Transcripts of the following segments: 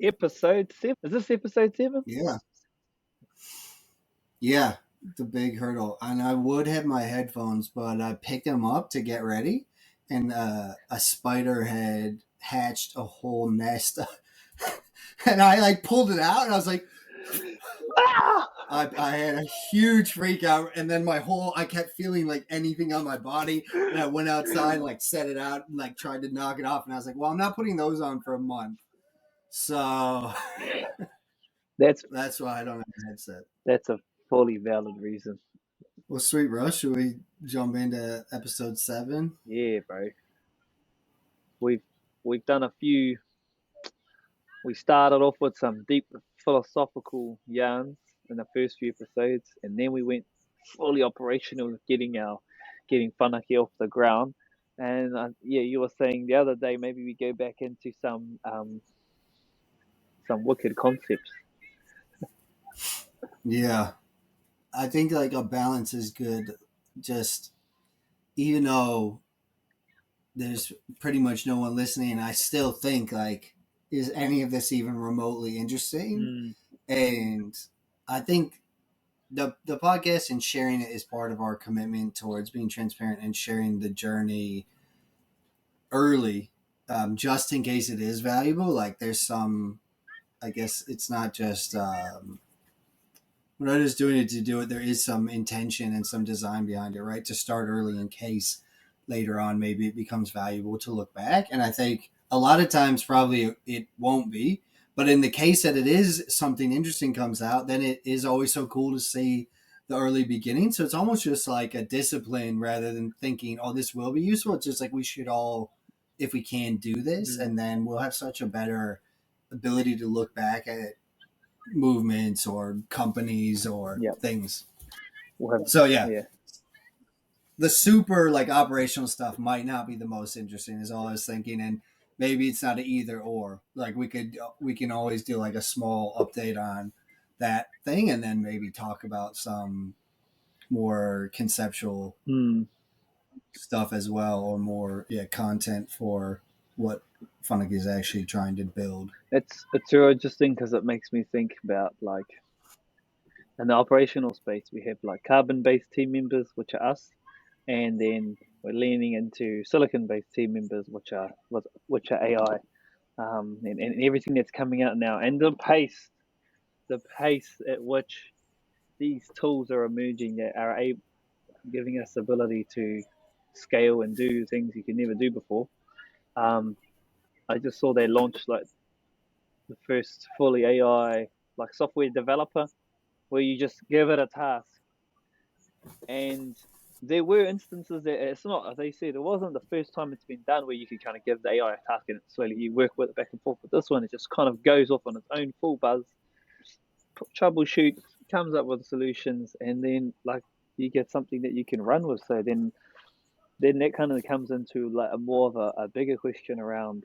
Episode 7. Is this episode 7? Yeah. Yeah. The big hurdle. And I would have my headphones, but I picked them up to get ready, and a spider had hatched a whole nest. And I like pulled it out, and I was like, Ah! I had a huge freak out, and then I kept feeling like anything on my body, and I went outside and like set it out and like tried to knock it off, and I was like, well, I'm not putting those on for a month, so That's that's why I don't have a headset. that's a fully valid reason. Well, sweet Rush, should we jump into episode 7? Yeah, bro. We've we've done a few. We started off with some deep philosophical yarns in the first few episodes, and then we went fully operational with getting Whanake off the ground. And yeah, you were saying the other day maybe we go back into some wicked concepts. Yeah, I think like a balance is good. Just even though there's pretty much no one listening, I still think like, is any of this even remotely interesting? Mm, And I think the podcast and sharing it is part of our commitment towards being transparent and sharing the journey early, just in case it is valuable. Like there's some, I guess it's not just we're not just doing it to do it. There is some intention and some design behind it, right? To start early in case later on maybe it becomes valuable to look back. And I think a lot of times probably it won't be. But in the case that it is something interesting comes out, then it is always so cool to see the early beginning. So it's almost just like a discipline rather than thinking, oh, this will be useful. It's just like we should all, if we can, do this, mm, and then we'll have such a better ability to look back at movements or companies or yep. things. We'll have So yeah, yeah. the super like operational stuff might not be the most interesting is all I was thinking. And maybe it's not an either or. Like we can always do like a small update on that thing and then maybe talk about some more conceptual Mm. stuff as well, or more content for what Funny is actually trying to build. It's really interesting because it makes me think about like in the operational space we have like carbon based team members, which are us, and then we're leaning into silicon based team members, which are AI, and everything that's coming out now, and the pace at which these tools are emerging that are giving us the ability to scale and do things you could never do before. Um, I just saw they launched like the first fully AI like software developer where you just give it a task. And there were instances that it's not, as they said, it wasn't the first time it's been done where you could kind of give the AI a task and slowly you work with it back and forth. But this one, it just kind of goes off on its own full buzz, troubleshoots, comes up with solutions, and then like you get something that you can run with. So then that kind of comes into like a more of a bigger question around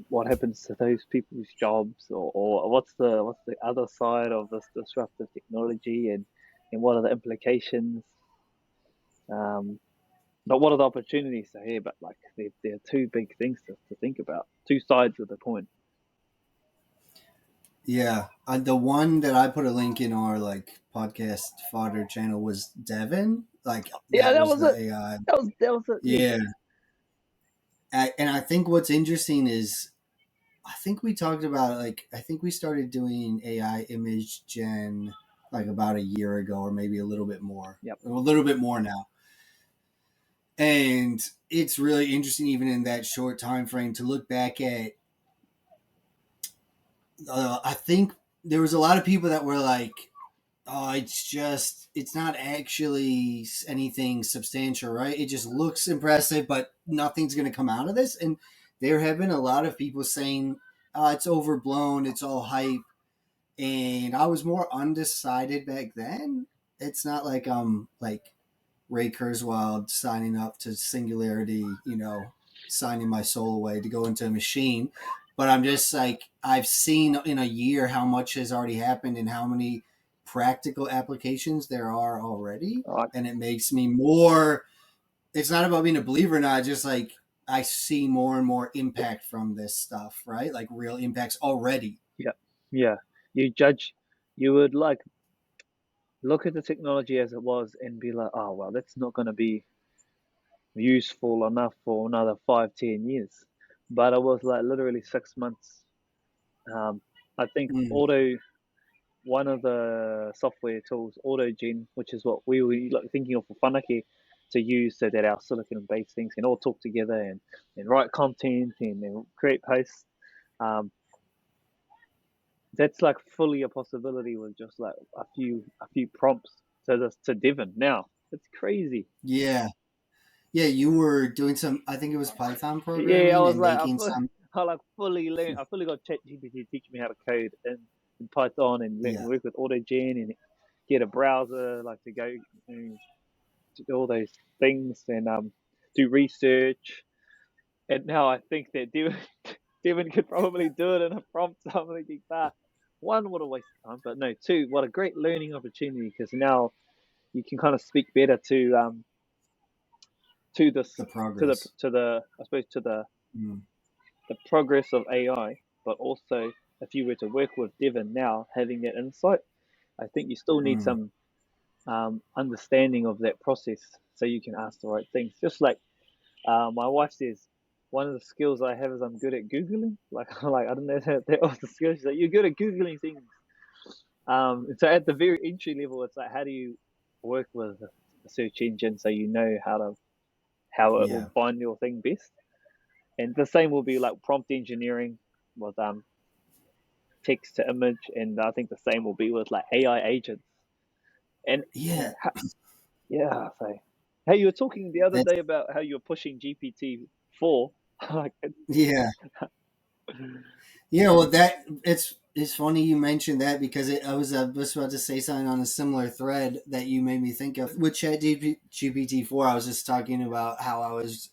what happens to those people's jobs, or what's the other side of this disruptive technology, and what are the implications, um, but what are the opportunities to hear? But like they're two big things to think about, two sides of the coin. Yeah, the one that I put a link in our like podcast fodder channel was Devin. Like Yeah, that that was was the it. AI. That was it. Yeah. Yeah, and I think what's interesting is I think we talked about like I think we started doing AI image gen like about a year ago, or maybe a little bit more, Yep. a little bit more now. And it's really interesting, even in that short time frame, to look back at. I think there was a lot of people that were like, "Oh, it's not actually anything substantial, right? It just looks impressive, but nothing's going to come out of this." And there have been a lot of people saying, "Oh, it's overblown. It's all hype." And I was more undecided back then. It's not like Ray Kurzweil signing up to Singularity, signing my soul away to go into a machine. But I'm just like, I've seen in a year how much has already happened and how many practical applications there are already. I, And it makes me more, it's not about being a believer or not, just like, I see more and more impact from this stuff, right? Like real impacts already. Yeah, yeah. You judge, you would like look at the technology as it was and be like, oh well, that's not going to be useful enough for another 5, 10 years. But it was like literally 6 months. Um, I think Mm, one of the software tools, AutoGen, which is what we were like thinking of for Whanake to use so that our silicon-based things can all talk together and write content and create posts. Um, that's like fully a possibility with just like a few prompts to Devon. Now it's crazy. yeah. Yeah, you were doing some, I think it was Python Yeah, I programming was and like, making some. I like fully learned. I fully got ChatGPT to teach me how to code in Python and let me Yeah. work with AutoGen and get a browser like to go and do all those things and do research. And now I think that Devon could probably do it in a prompt. So I'm thinking, one, what a waste of time, but no, two, what a great learning opportunity because now you can kind of speak better to this The progress. to the I suppose to Mm, the progress of AI, but also if you were to work with Devon now, having that insight, I think you still need mm. some understanding of that process so you can ask the right things. Just like my wife says, one of the skills I have is I'm good at googling. Like I don't know that was the skill. She's like, you're good at googling things. So at the very entry level, it's like how do you work with a search engine so you know how it will Yeah. find your thing best. And the same will be like prompt engineering with text to image, and I think the same will be with like AI agents. And Yeah. yeah, so hey, you were talking the other That's, day about how you were pushing GPT-4. Like, yeah. Yeah, well, that it's funny you mentioned that because I was just about to say something on a similar thread that you made me think of with GPT 4. I was just talking about how I was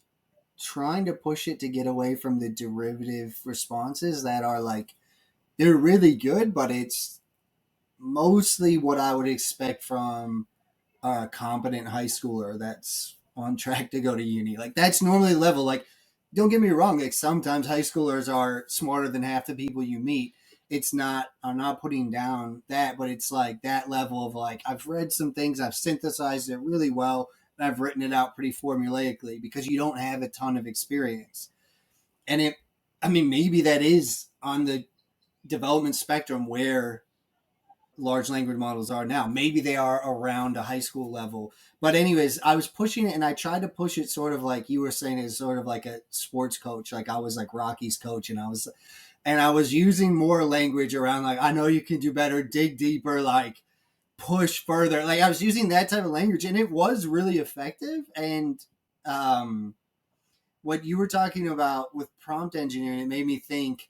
trying to push it to get away from the derivative responses that are like they're really good, but it's mostly what I would expect from a competent high schooler that's on track to go to uni. Like that's normally the level. Like, don't get me wrong. Like sometimes high schoolers are smarter than half the people you meet. It's not. I'm not putting down that, but it's like that level of like I've read some things, I've synthesized it really well, and I've written it out pretty formulaically because you don't have a ton of experience. And it, I mean, maybe that is on the development spectrum where large language models are now. Maybe they are around a high school level. But anyways, I was pushing it and I tried to push it sort of like you were saying as sort of like a sports coach. Like I was like Rocky's coach and I was using more language around like I know you can do better, dig deeper, like push further. Like I was using that type of language and it was really effective. And what you were talking about with prompt engineering, it made me think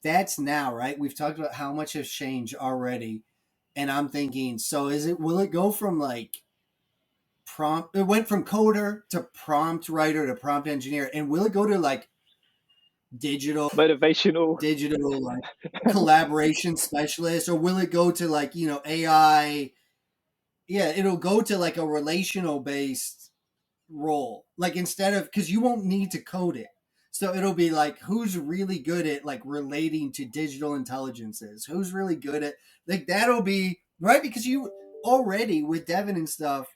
that's now, right? We've talked about how much has changed already. And I'm thinking, so will it go from like prompt, it went from coder to prompt writer to prompt engineer. And will it go to like motivational. digital, like collaboration specialist, or will it go to like, AI? Yeah, it'll go to like a relational based role. Like instead of because you won't need to code it. So it'll be like who's really good at like relating to digital intelligences? Who's really good at like that'll be right because you already with Devin and stuff,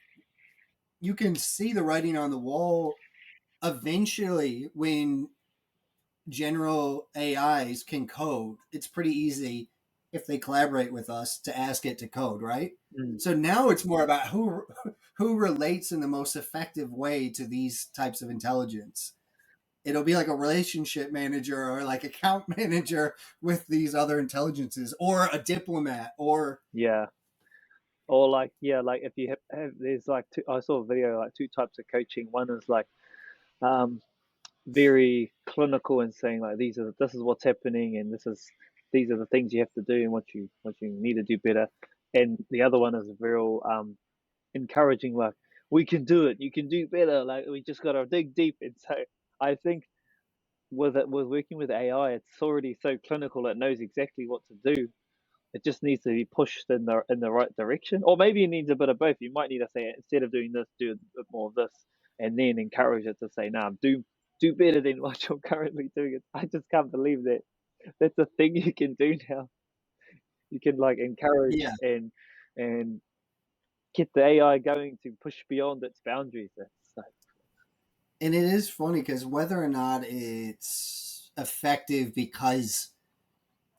you can see the writing on the wall eventually when general AIs can code. It's pretty easy if they collaborate with us to ask it to code, right? Mm, So now it's more about who relates in the most effective way to these types of intelligence. It'll be like a relationship manager or like account manager with these other intelligences or a diplomat or yeah, or like yeah, like if you have there's like two. I saw a video like two types of coaching. One is like um very clinical and saying like this is what's happening and these are the things you have to do and what you need to do better. And the other one is real encouraging like we can do it, you can do better, like we just gotta dig deep. And so I think with working with AI, it's already so clinical, it knows exactly what to do. It just needs to be pushed in the right direction, or maybe it needs a bit of both. You might need to say instead of doing this, do a bit more of this, and then encourage it to say, "Nah, do." do better than what you're currently doing. I just can't believe that that's a thing you can do now. You can like encourage Yeah, and get the AI going to push beyond its boundaries. That's so, and it is funny because whether or not it's effective, because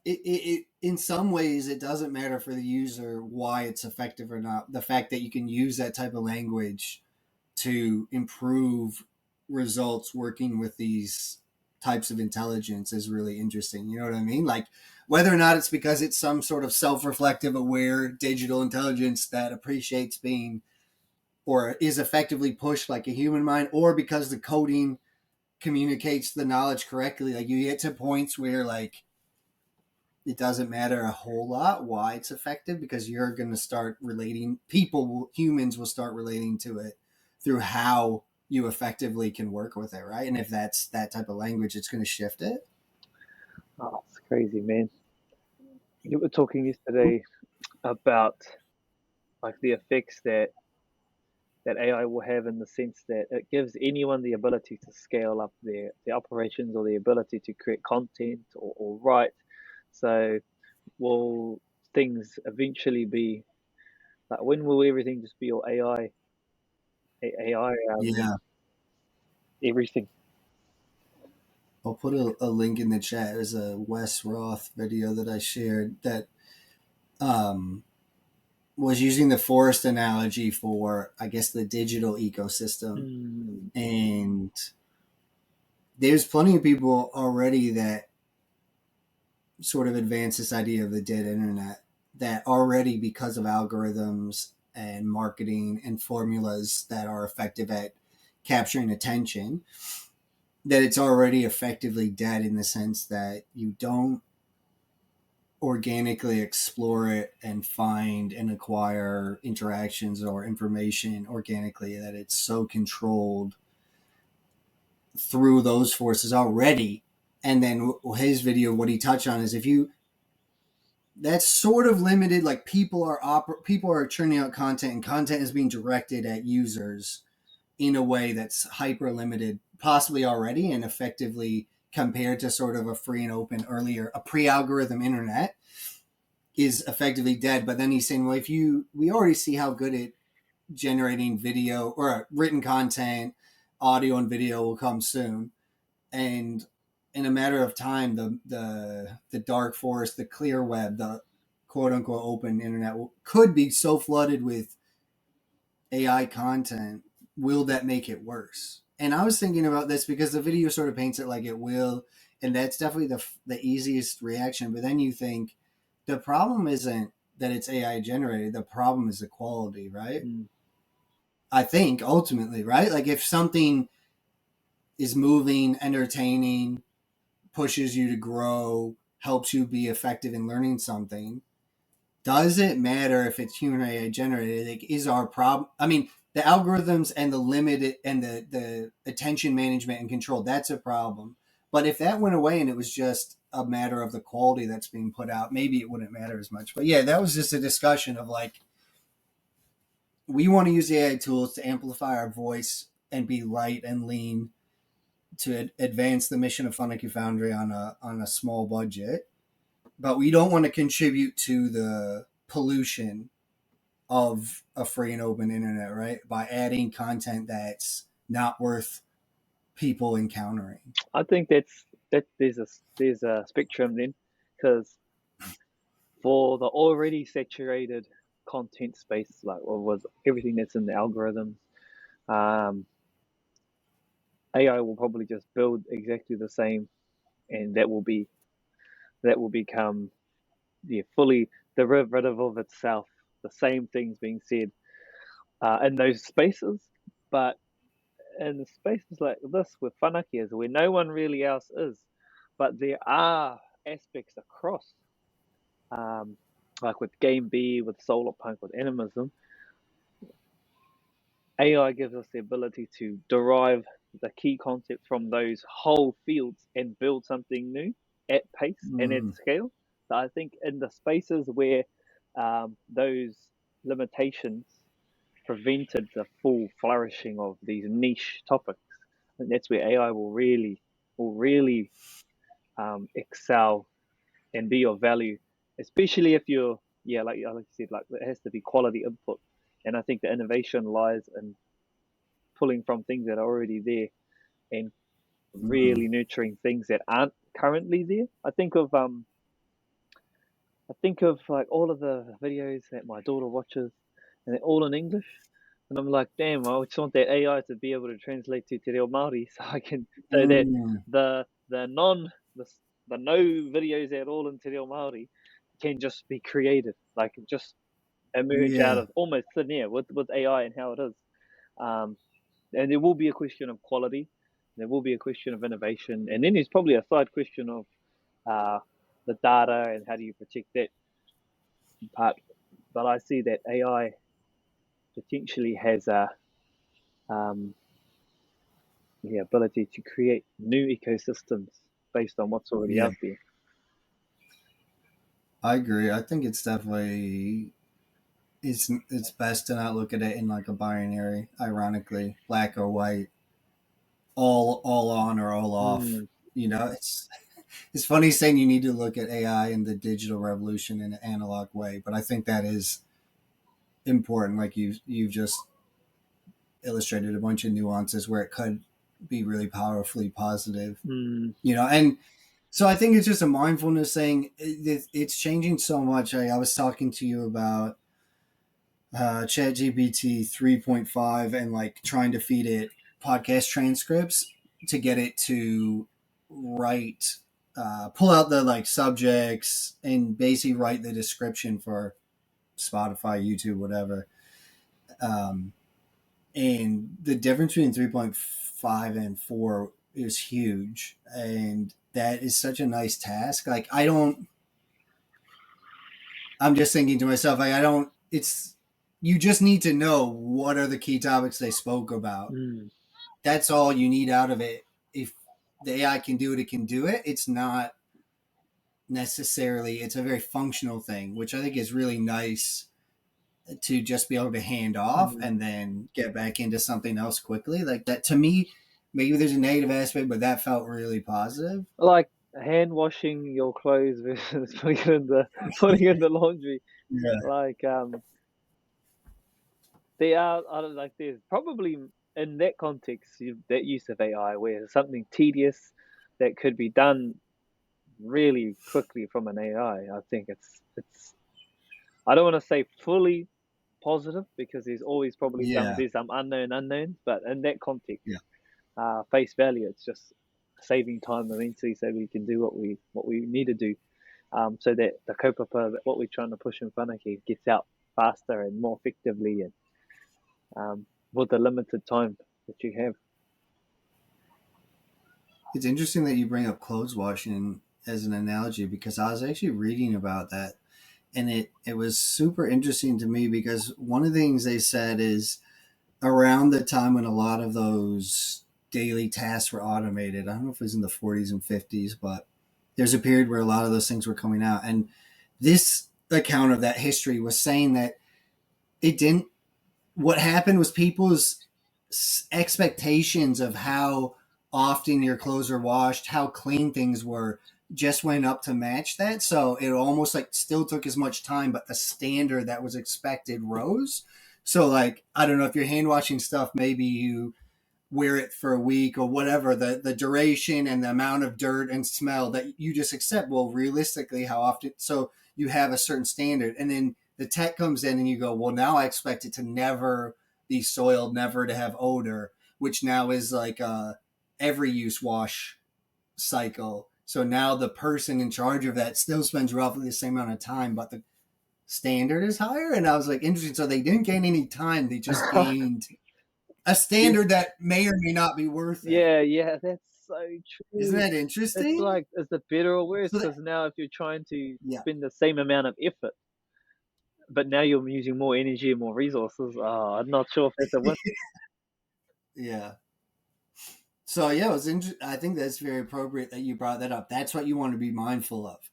in some ways it doesn't matter for the user why it's effective or not. The fact that you can use that type of language to improve results working with these types of intelligence is really interesting. You know what I mean? Like whether or not it's because it's some sort of self-reflective, aware digital intelligence that appreciates being or is effectively pushed like a human mind, or because the coding communicates the knowledge correctly. Like you get to points where like it doesn't matter a whole lot why it's effective, because you're going to start relating, humans will start relating to it through how you effectively can work with it, right? And if that's that type of language, it's going to shift it. oh, it's crazy, man. You were talking yesterday about like the effects that AI will have in the sense that it gives anyone the ability to scale up their operations or the ability to create content or write. So will things eventually be like when will everything just be all AI AI Yeah, everything? I'll put a link in the chat. There's a Wes Roth video that I shared that um, was using the forest analogy for, I guess, the digital ecosystem. Mm, And there's plenty of people already that sort of advance this idea of the dead internet, that already, because of algorithms and marketing and formulas that are effective at capturing attention, that it's already effectively dead, in the sense that you don't organically explore it and find and acquire interactions or information organically, that it's so controlled through those forces already. And then his video, what he touched on is, if you, that's sort of limited, like people are churning out content, and content is being directed at users in a way that's hyper limited, possibly already, and effectively, compared to sort of a free and open earlier, a pre-algorithm internet is effectively dead. But then he's saying, well, if you, we already see how good at generating video or written content, audio and video will come soon. And in a matter of time, the dark forest, the clear web, the quote unquote open internet could be so flooded with AI content. Will that make it worse? And I was thinking about this because the video sort of paints it like it will, and that's definitely the easiest reaction. But then you think the problem isn't that it's AI generated. The problem is the quality, right? mm. I think ultimately, right? Like if something is moving, entertaining, pushes you to grow, helps you be effective in learning something, does it matter if it's human or AI generated? Like, is our problem? I mean, the algorithms and the limited and the attention management and control, that's a problem. But if that went away and it was just a matter of the quality that's being put out, maybe it wouldn't matter as much. But yeah, that was just a discussion of like, we want to use AI tools to amplify our voice and be light and lean to advance the mission of Funaki Foundry on a small budget, but we don't want to contribute to the pollution of a free and open internet, right? By adding content that's not worth people encountering. I think that there's a spectrum then, because for the already saturated content space, like what was everything that's in the algorithms, um, AI will probably just build exactly the same, and that will become fully derivative of itself. The same things being said in those spaces, but in spaces like this with whanakia, where no one really else is, but there are aspects across, um, like with Game B, with Solar Punk, with Animism, AI gives us the ability to derive the key concept from those whole fields and build something new at pace and at Mm. scale. So I think in the spaces where those limitations prevented the full flourishing of these niche topics, And that's where AI will really excel and be of value, especially if you're, yeah, like you said, like it has to be quality input. And I think the innovation lies in pulling from things that are already there and Mm-hmm. really nurturing things that aren't currently there. I think of like all of the videos that my daughter watches, and they're all in English. And I'm like, damn, I just want that AI to be able to translate to Te Reo Māori, so I can, so that Mm, the non the no videos at all in Te Reo Māori can just be created, like just emerge out yeah, of almost thin air with AI and how it is. Um, and there will be a question of quality, there will be a question of innovation, and then there's probably a side question of uh, the data and how do you protect that part. But I see that AI potentially has um, the ability to create new ecosystems based on what's already yeah, out there. I agree. I think it's definitely it's best to not look at it in like a binary. Ironically, black or white, all on or all off. Mm, You know, it's funny saying you need to look at AI and the digital revolution in an analog way, but I think that is important. Like you've just illustrated a bunch of nuances where it could be really powerfully positive. mm, You know, and so I think it's just a mindfulness thing. It's changing so much. I was talking to you about ChatGPT 3.5 and like trying to feed it podcast transcripts to get it to write, pull out the like subjects and basically write the description for Spotify, YouTube, whatever. Um, and the difference between 3.5 and 4 is huge. And that is such a nice task. Like, I'm just thinking to myself, like, you just need to know what are the key topics they spoke about. mm, That's all you need out of it. If the AI can do it, it can do it. It's not necessarily, it's a very functional thing, which I think is really nice to just be able to hand off mm. and then get back into something else quickly. Like that to me, maybe there's a negative aspect, but that felt really positive. Like hand washing your clothes versus putting in the laundry. Yeah. Like they are, I don't like. There's probably in that context that use of AI where something tedious that could be done really quickly from an AI. I think it's. I don't want to say fully positive because there's always probably Yeah. some unknown unknowns, but in that context, Yeah. face value, it's just saving time immensely so we can do what we need to do. So that the kaupapa, what we're trying to push in whanake, gets out faster and more effectively, and with the limited time that you have. It's interesting that you bring up clothes washing as an analogy because I was actually reading about that and it was super interesting to me because one of the things they said is around the time when a lot of those daily tasks were automated. I don't know if it was in the 40s and 50s, but there's a period where a lot of those things were coming out. And this account of that history was saying that it didn't, what happened was people's expectations of how often your clothes were washed, how clean things were, just went up to match that. So it almost like still took as much time, but the standard that was expected rose. So like I don't know if you're hand washing stuff, maybe you wear it for a week or whatever, the duration and the amount of dirt and smell that you just accept. Well, realistically, how often? So you have a certain standard, and then the tech comes in, and you go, well, now I expect it to never be soiled, never to have odor, which now is like a every use wash cycle. So now the person in charge of that still spends roughly the same amount of time, but the standard is higher. And I was like, interesting. So they didn't gain any time; they just gained a Yeah, standard that may or may not be worth it. yeah, that's so Isn't true. that It's interesting? like, is it better or worse? So that, Because now if you're trying to yeah, spend the same amount of effort, but now you're using more energy and more resources, I'm not sure if that's a win. yeah. So yeah, it was. I think that's very appropriate that you brought that up. That's what you want to be mindful of.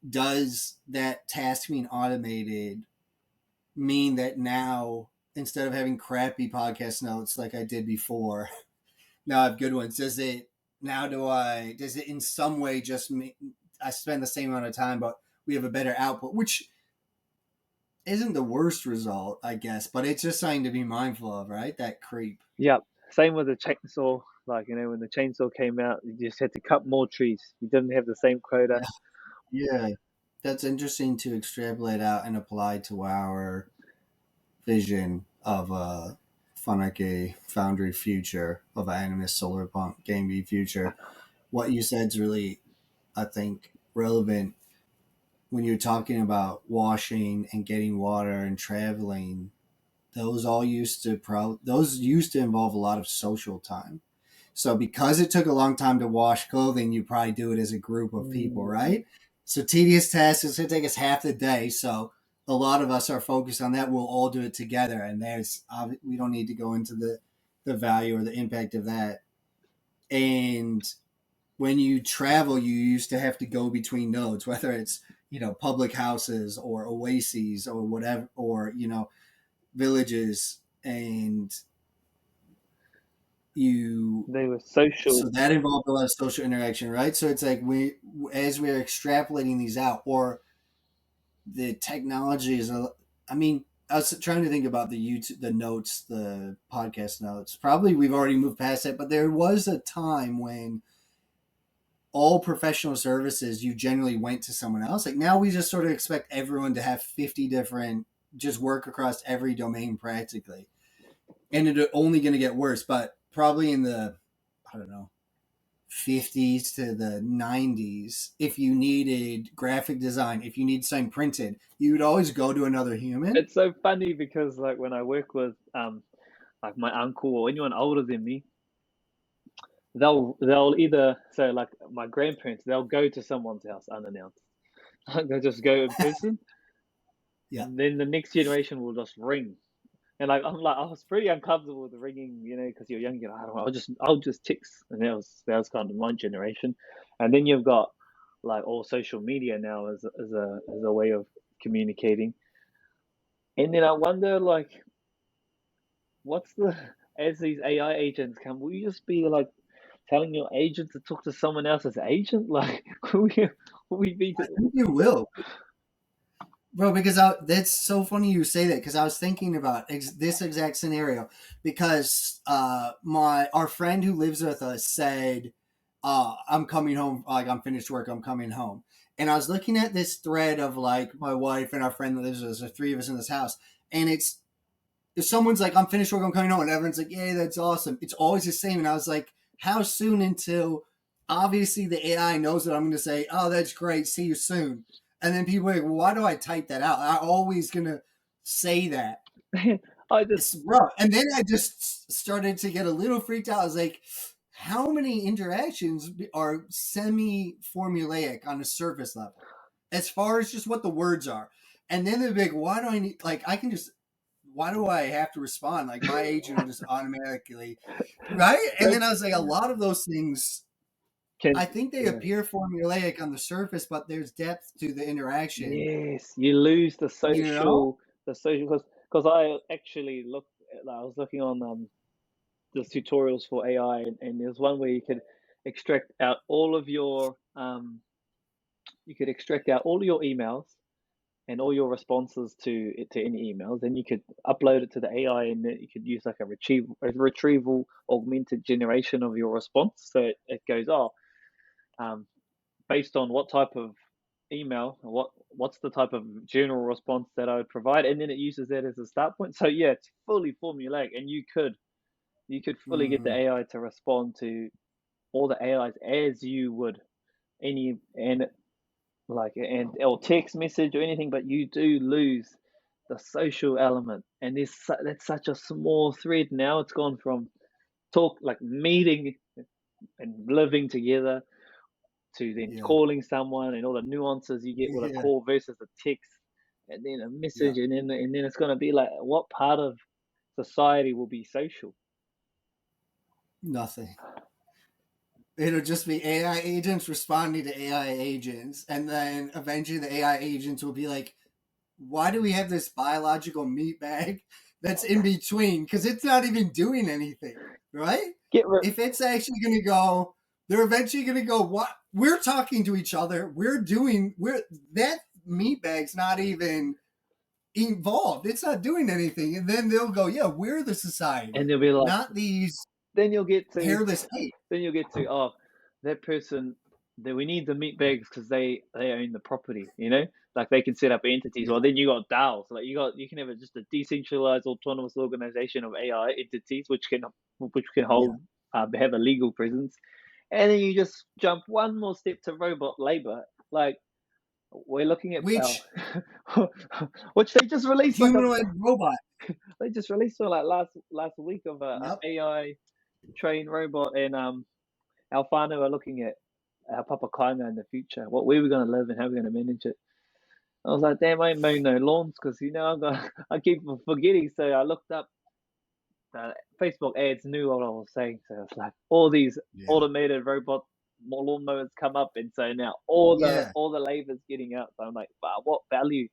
Does that task being automated mean that now instead of having crappy podcast notes like I did before, No, I have good ones. Does it in some way just I spend the same amount of time, but we have a better output, which isn't the worst result, I guess, but it's just something to be mindful of, right? That creep. Yep. Same with the chainsaw. Like, when the chainsaw came out, you just had to cut more trees. You didn't have the same quota. Yeah. Yeah. That's interesting to extrapolate out and apply to our vision of a Funaki Foundry future, of an Animus Solar Punk Game V future. What you said is really, I think, relevant when you're talking about washing and getting water and traveling. Those used to involve a lot of social time. So because it took a long time to wash clothing, you probably do it as a group of people, Mm. right? So tedious tasks, it's going to take us half the day. So a lot of us are focused on that. We'll all do it together. And we don't need to go into the value or the impact of that. And when you travel, you used to have to go between nodes, whether it's, public houses or oases or whatever, or, villages. And you They were so social. that involved a lot of social interaction, right? So it's like as we're extrapolating these out, or the technology is, I mean, I was trying to think about the YouTube, the notes, the podcast notes. Probably we've already moved past that, but there was a time when all professional services, you generally went to someone else. Like now we just sort of expect everyone to have 50 different, just work across every domain practically. And it's only going to get worse, but probably in the, I don't know, 50s to the 90s, if you needed graphic design, if you need something printed, you would always go to another human. It's so funny because like when I work with like my uncle or anyone older than me, they'll either, so like my grandparents, they'll go to someone's house unannounced. They'll just go in person, Yeah. and then the next generation will just ring. And like I'm like I was pretty uncomfortable with the ringing, because you're young. I don't know. I'll just text, and that was kind of my generation. And then you've got like all social media now as a way of communicating. And then I wonder like what's the as these AI agents come, will you just be like telling your agent to talk to someone else's agent? Like, will we be? I think you will. Bro, because that's so funny you say that, because I was thinking about this exact scenario, because our friend who lives with us said, I'm coming home, like I'm finished work, I'm coming home. And I was looking at this thread of like my wife and our friend that lives with us, the three of us in this house, and it's if someone's like, I'm finished work, I'm coming home, and everyone's like, yeah, that's awesome. It's always the same. And I was like, how soon until obviously the AI knows that I'm going to say, oh, that's great, see you soon. And then people are like, well, why do I type that out? I'm always going to say that. I just It's rough. And then I just started to get a little freaked out. I was like, how many interactions are semi formulaic on a surface level as far as just what the words are? And then they're like, why do I need, like, why do I have to respond? Like my agent will just automatically, right? And then I was like, a lot of those things, can I think they yeah. appear formulaic on the surface, but there's depth to the interaction. Yes, you lose the You know? social because I actually looked. I was looking on the tutorials for AI, and there's one where you could extract out all your emails and all your responses to any emails. Then you could upload it to the AI, and then you could use like a retrieval augmented generation of your response. So it goes, um, based on what type of email, what's the type of general response that I would provide, and then it uses that as a start point. So yeah, it's fully formulaic, and you could fully get the Mm, AI to respond to all the AIs as you would any and like and or text message or anything, but you do lose the social element, and that's such a small thread now. It's gone from talk like meeting and living together to then yeah. calling someone and all the nuances you get with a Yeah. call versus a text and then a Yeah. message, and then it's going to be like what part of society will be social? Nothing. It'll just be AI agents responding to AI agents. And then eventually the AI agents will be like, why do we have this biological meat bag that's in between? Because it's not even doing anything, right? Get rid. If it's actually going to go, they're eventually going to go, what? We're talking to each other. That meat bag's not even involved. It's not doing anything. And then they'll go, yeah, we're the society, And they'll be like, not these then you'll get to, hairless apes. then you'll get to, oh, that person, that we need the meat bags because they own the property, you know, like they can set up entities. Yeah. Well, then you got DAOs, like you can have just a decentralized autonomous organization of AI entities which can Yeah. hold have a legal presence, and then you just jump one more step to robot labor, like. We're looking at Which which they just released like a humanoid robot. they just released like last week of a Yep. AI trained robot, and our whānau are looking at our papakainga in the future, what where we're going to live and how we're going to manage it. I was like, damn, I ain't mowing no lawns because I keep forgetting. So I looked up Facebook ads, knew what I was saying. So it's like all these Yeah. automated robot lawnmowers come up, and so now Yeah. all the labor's getting out. So I'm like, wow, what value?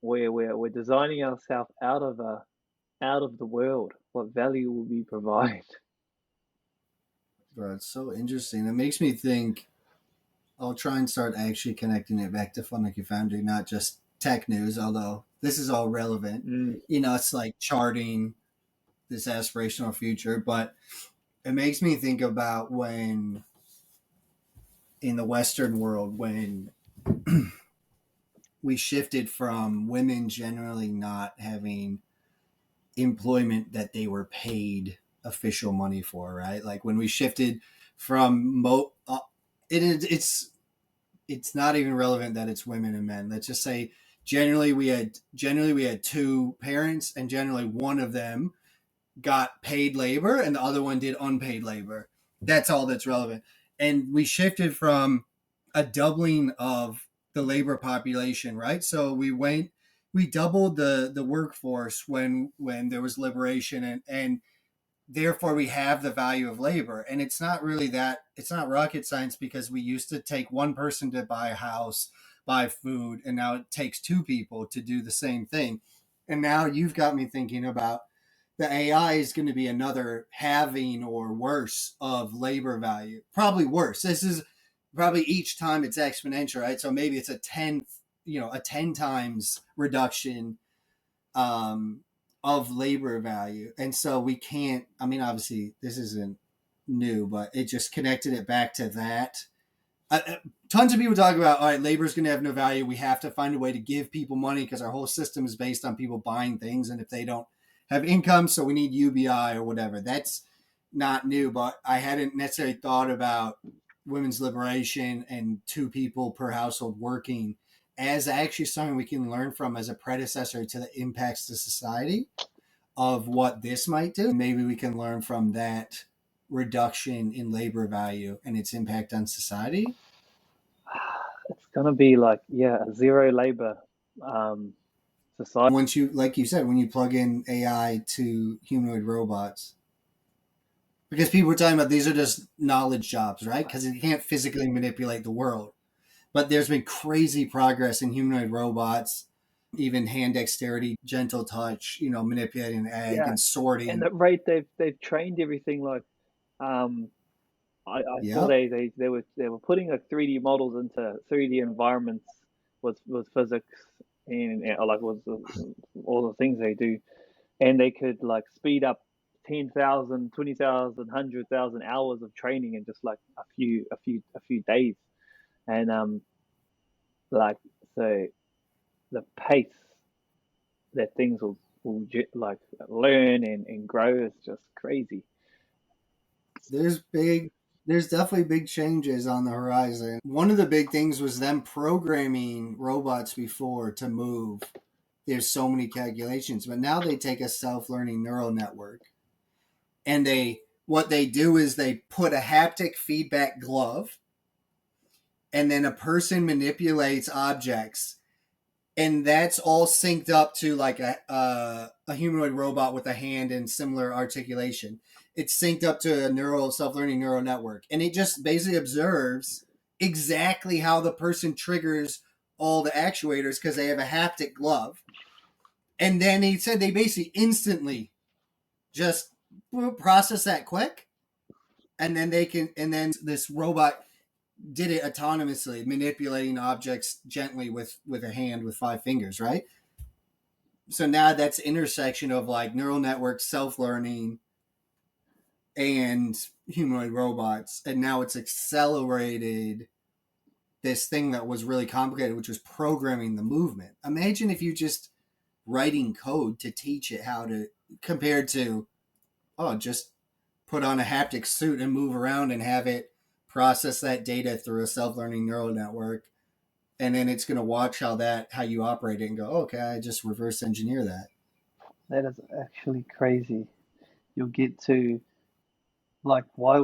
We're designing ourselves out of the world. What value will we provide? Bro, it's so interesting. It makes me think. I'll try and start actually connecting it back to Funaki Foundry, not just tech news, although this is all relevant. It's like charting this aspirational future, but it makes me think about when in the Western world, when we shifted from women generally not having employment that they were paid official money for, right? Like when we shifted from it's not even relevant that it's women and men. Let's just say generally we had two parents, and generally one of them got paid labor and the other one did unpaid labor. That's all that's relevant. And we shifted from a doubling of the labor population, right? So we doubled the workforce when there was liberation, and therefore we have the value of labor. And it's not rocket science, because we used to take one person to buy a house, buy food, and now it takes two people to do the same thing. And now you've got me thinking about the AI is going to be another halving or worse of labor value. Probably worse. This is probably each time it's exponential, right? So maybe it's a 10 times reduction of labor value. And so we can't, I mean, obviously this isn't new, but it just connected it back to that. Tons of people talk about, all right, labor is going to have no value. We have to find a way to give people money because our whole system is based on people buying things. And if they don't have income, so we need UBI or whatever. That's not new, but I hadn't necessarily thought about women's liberation and two people per household working as actually something we can learn from as a predecessor to the impacts to society of what this might do. Maybe we can learn from that reduction in labor value and its impact on society. It's gonna be like, yeah, a zero labor society. Once you, like you said, when you plug in AI to humanoid robots, because people were talking about these are just knowledge jobs, right? Because you can't physically manipulate the world. But there's been crazy progress in humanoid robots, even hand dexterity, gentle touch, manipulating an egg and sorting. And the rate they've trained everything, like I saw Yep. they were putting like 3D models into 3D environments with physics and like with all the things they do, and they could like speed up 10,000, 20,000, 100,000 hours of training in just like a few days, and like so the pace that things will like learn and grow is just crazy. There's definitely big changes on the horizon. One of the big things was them programming robots before to move. There's so many calculations, but now they take a self-learning neural network, and what they do is they put a haptic feedback glove, and then a person manipulates objects, and that's all synced up to like a humanoid robot with a hand and similar articulation. It's synced up to a self-learning neural network, and it just basically observes exactly how the person triggers all the actuators because they have a haptic glove. And then he said they basically instantly just process that quick, and then this robot did it autonomously, manipulating objects gently with a hand with 5 fingers, right? So now that's intersection of like neural networks, self-learning, and humanoid robots, and now it's accelerated this thing that was really complicated, which was programming the movement. Imagine if you just writing code to teach it how to, compared to, oh, just put on a haptic suit and move around and have it process that data through a self-learning neural network, and then it's going to watch how you operate it and go, okay, I just reverse engineer that. That is actually crazy. You'll get to like why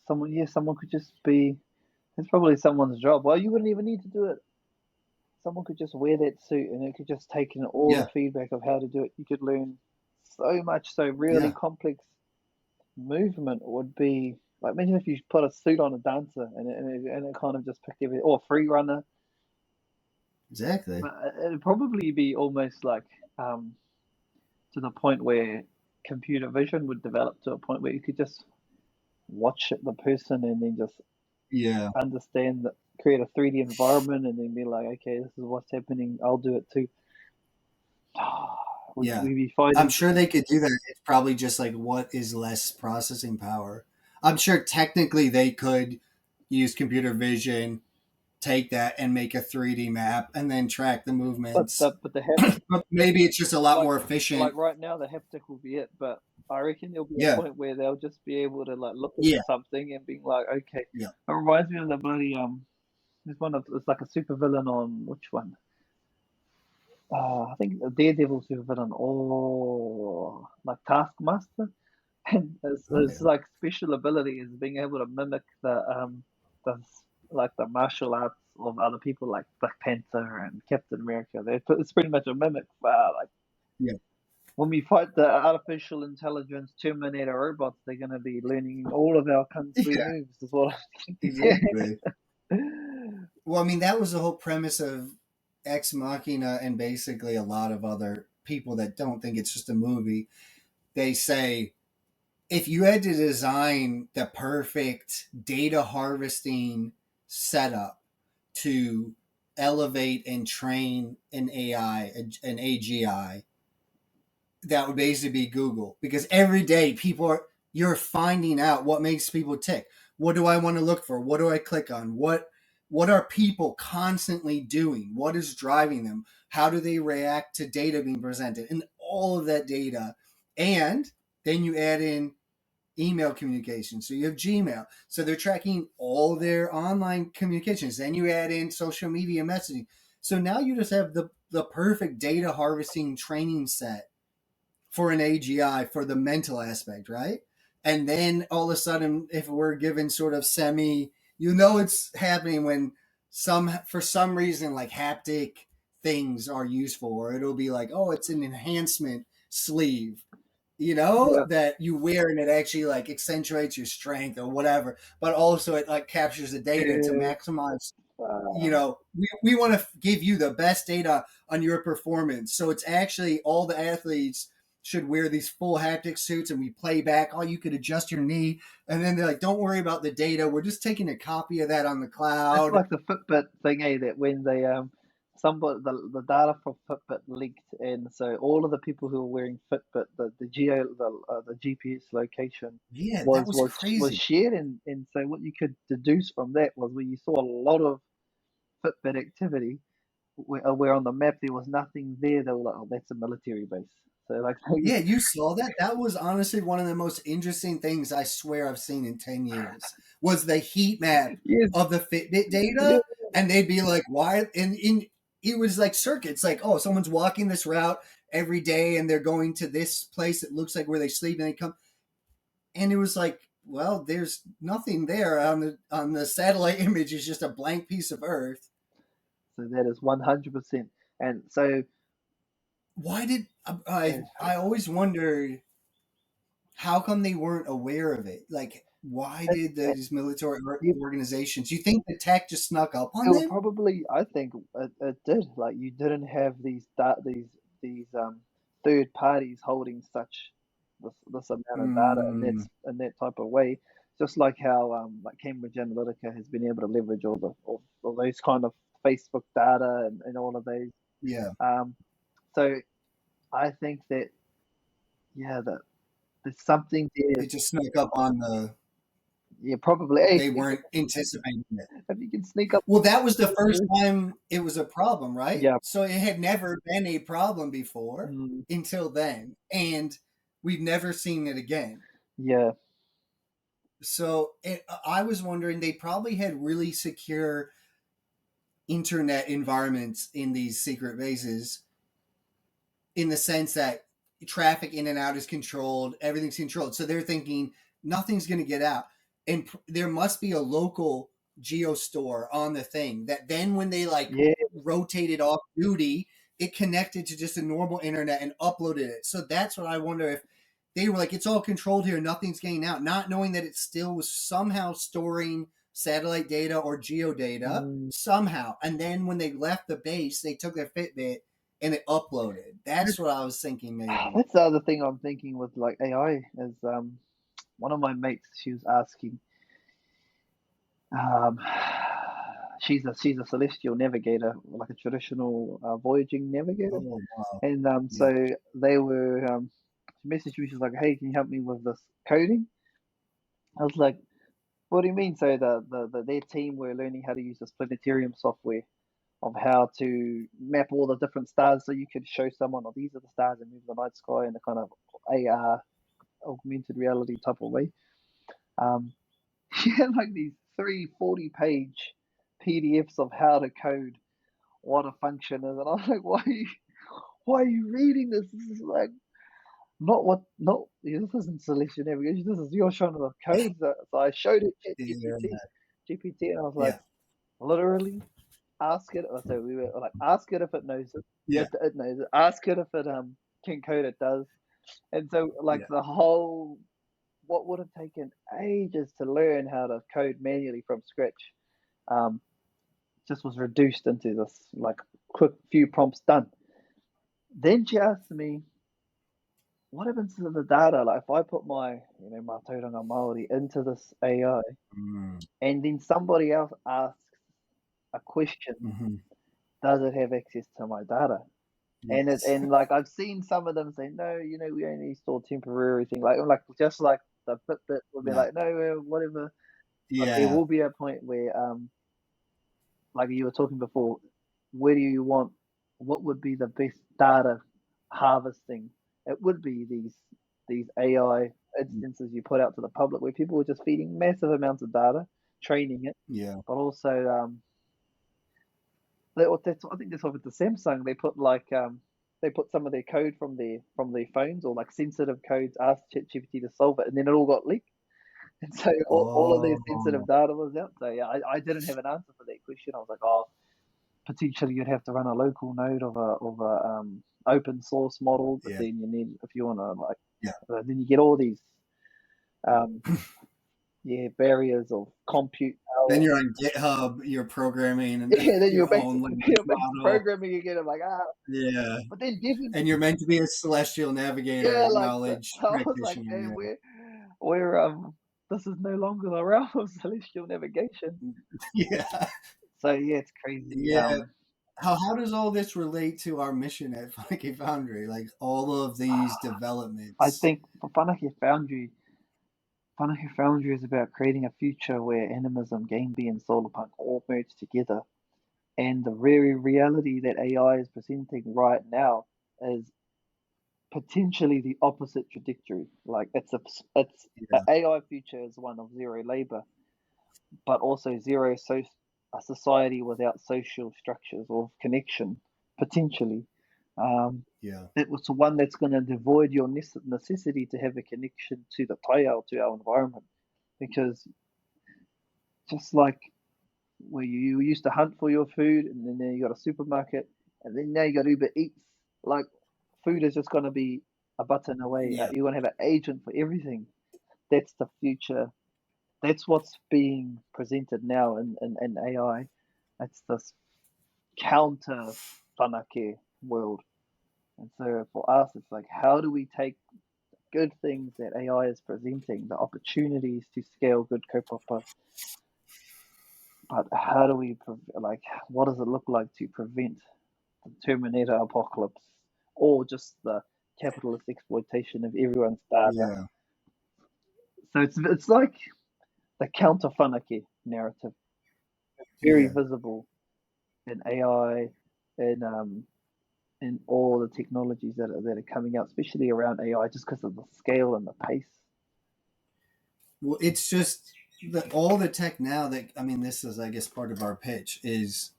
someone could just be. It's probably someone's job. Well, you wouldn't even need to do it. Someone could just wear that suit and it could just take in all the Yeah, feedback of how to do it. You could learn so much. So really yeah, complex movement would be like imagine if you put a suit on a dancer and it kind of just picked everything or a free runner. exactly. But it'd probably be almost like to the point where computer vision would develop to a point where you could just watch the person and then just Yeah, understand that, create a 3D environment and then be like, okay, this is what's happening. I'll do it too. Would yeah. we be I'm fighting? sure they could do that. It's probably just like what is less processing power. I'm sure technically they could use computer vision, take that and make a 3D map and then track the But movements. the but the hap But maybe it's just a lot like more like efficient. right now the haptic will be it. But I reckon there'll be a Yeah, point where they'll just be able to like look at yeah, something and being like, okay. yeah. It reminds me of the bloody there's one of it's like a super villain on which one? I think the Daredevil super villain or like Taskmaster. And Oh, his yeah. like special ability is being able to mimic the like the martial arts of other people like Black Panther and Captain America. It's pretty much a mimic. Like Yeah. when we fight the artificial intelligence Terminator robots, they're gonna be learning all of our kung fu Yeah, moves. Is what I'm exactly. thinking. Well, I mean, that was the whole premise of Ex Machina and basically a lot of other people that don't think it's just a movie. They say if you had to design the perfect data harvesting setup to elevate and train an AI, an AGI, that would basically be Google, because every day you're finding out what makes people tick. What do I want to look for? What do I click on? What are people constantly doing? What is driving them? How do they react to data being presented? And all of that data. And then you add in email communication. So you have Gmail. So they're tracking all their online communications. Then you add in social media messaging. So now you just have the perfect data harvesting training set for an AGI for the mental aspect, right? And then all of a sudden, if we're given sort of semi, it's happening when for some reason, like haptic things are useful, or it'll be like, oh, it's an enhancement sleeve, Yeah. that you wear and it actually like accentuates your strength or whatever, but also it like captures the data to Yeah. maximize, Uh, we want to give you the best data on your performance. So it's actually all the athletes should wear these full haptic suits and we play back. Oh, you could adjust your knee. And then they're like, don't worry about the data. We're just taking a copy of that on the it's cloud. like the Fitbit thing, eh? That when they somebody the data from Fitbit leaked, and so all of the people who were wearing Fitbit, the GPS location Yeah, that was was was crazy. shared, and so what you could deduce from that was where you saw a lot of Fitbit activity, where on the map there was nothing there. They were like, oh, that's a military base. So like, Yeah, you saw that. That was honestly one of the most interesting things I swear I've seen in 10 years was the heat map yes, of the Fitbit yeah, data. And they'd be like, why? And it was like circuits, like, oh, someone's walking this route every day and they're going to this place that looks like where they sleep and they come. And it was like, well, there's nothing there on the satellite image. Is just a blank piece of earth. so that is 100%. And so Why did uh, I always wondered how come they weren't aware of it? Like, why it, did it, these military it organizations? You think the tech just snuck up on will them? probably, I think it did. Like you didn't have these third parties holding such this amount of data Mm, in that type of way. just like how like Cambridge Analytica has been able to leverage all those kind of Facebook data and all of those. Yeah. So I think that that there's something there. It just snuck up on the. Yeah, probably. Hey, They weren't anticipating it. if you can sneak up. Well, that was the first time it was a problem, right? Yeah. So it had never been a problem before Mm, until then, and we've never seen it again. yeah. So I was wondering, they probably had really secure internet environments in these secret bases, in the sense that traffic in and out is controlled, everything's controlled. So they're thinking nothing's going to get out, and there must be a local geo store on the thing that then when they Yeah. rotated off duty, it connected to just a normal internet and uploaded it. So that's what I wonder, if they were like, it's all controlled here, nothing's getting out, not knowing that it still was somehow storing satellite data or geo data somehow. And then when they left the base, they took their Fitbit and it uploaded. That's what I was thinking, maybe. That's the other thing I'm thinking with like AI is one of my mates, she was asking, um she's a celestial navigator, like a traditional voyaging navigator. Oh, wow. And Yeah. so they were she messaged me, she's like, hey, can you help me with this coding? I was like, what do you mean? So their team were learning how to use this planetarium software of how to map all the different stars, so you could show someone, oh, these are the stars, and move the night sky in a kind of AR, augmented reality type of way. She had like these 340-page PDFs of how to code what a function is, and I was like, why are you reading this? This is like not this isn't celestial navigation. This is you're showing the codes. So I showed it at Yeah. GPT, and I was like, Yeah. literally, ask it. So we were like, ask it if it knows it. Yeah. It knows it. Ask it if it can code. It does. And so like Yeah. the whole, what would have taken ages to learn how to code manually from scratch, um, just was reduced into this like quick few prompts done. Then she asked me, what happens to the data? Like if I put my, my tauranga Māori into this AI, Mm. and then somebody else asks a question, Mm-hmm. does it have access to my data? Yes. And like I've seen some of them say, no, we only store temporary thing, like just like the Fitbit will be Yeah. like, no, whatever. But there Yeah. will be a point where, like you were talking before, where do you want? What would be the best data harvesting? It would be these AI instances you put out to the public, where people were just feeding massive amounts of data, training it, Yeah. but also I think that's what with the Samsung. They put some of their code from their phones, or like sensitive codes, asked ChatGPT to solve it, and then it all got leaked. And so all of their sensitive Oh, data was out. So yeah, I didn't have an answer for that question. I was like, oh, potentially you'd have to run a local node of a open source model, but yeah. then you need, if you want to like, Yeah. then you get all these um, barriers of compute Then power. you're on GitHub, you're programming Yeah, then your own language you're back to model. programming again. I'm like, Yeah. but then given, And you're meant to be a celestial yeah, navigator like knowledge I was like, practitioner. damn, we're this is no longer the realm of celestial navigation. Yeah. Yeah. So yeah, it's crazy. Yeah. How does all this relate to our mission at Funky Foundry? Like all of these I developments. think for Whanake Foundry is about creating a future where animism, game bee, and solar punk all merge together. And the very reality that AI is presenting right now is potentially the opposite trajectory. Like it's Yeah. the AI future is one of zero labor, but also a society without social structures or connection, potentially. Um, Yeah. it was one that's going to devoid your necessity to have a connection to the taiao, to our environment, because just like where you used to hunt for your food, and then now you got a supermarket, and then now you got Uber Eats. Like food is just going to be a button away. Yeah. You're going to have an agent for everything. That's the future. That's what's being presented now in AI. It's this counter whanake world. And so for us, it's like, how do we take good things that AI is presenting, the opportunities to scale good kaupapa. But how do we like? What does it look like to prevent the Terminator apocalypse, or just the capitalist exploitation of everyone's data? Yeah. So it's like the counter whanake narrative, very Yeah. visible in AI, in in all the technologies that are coming out, especially around AI, just because of the scale and the pace. Well, it's just all the tech now that, I mean, this is, I guess, part of our pitch is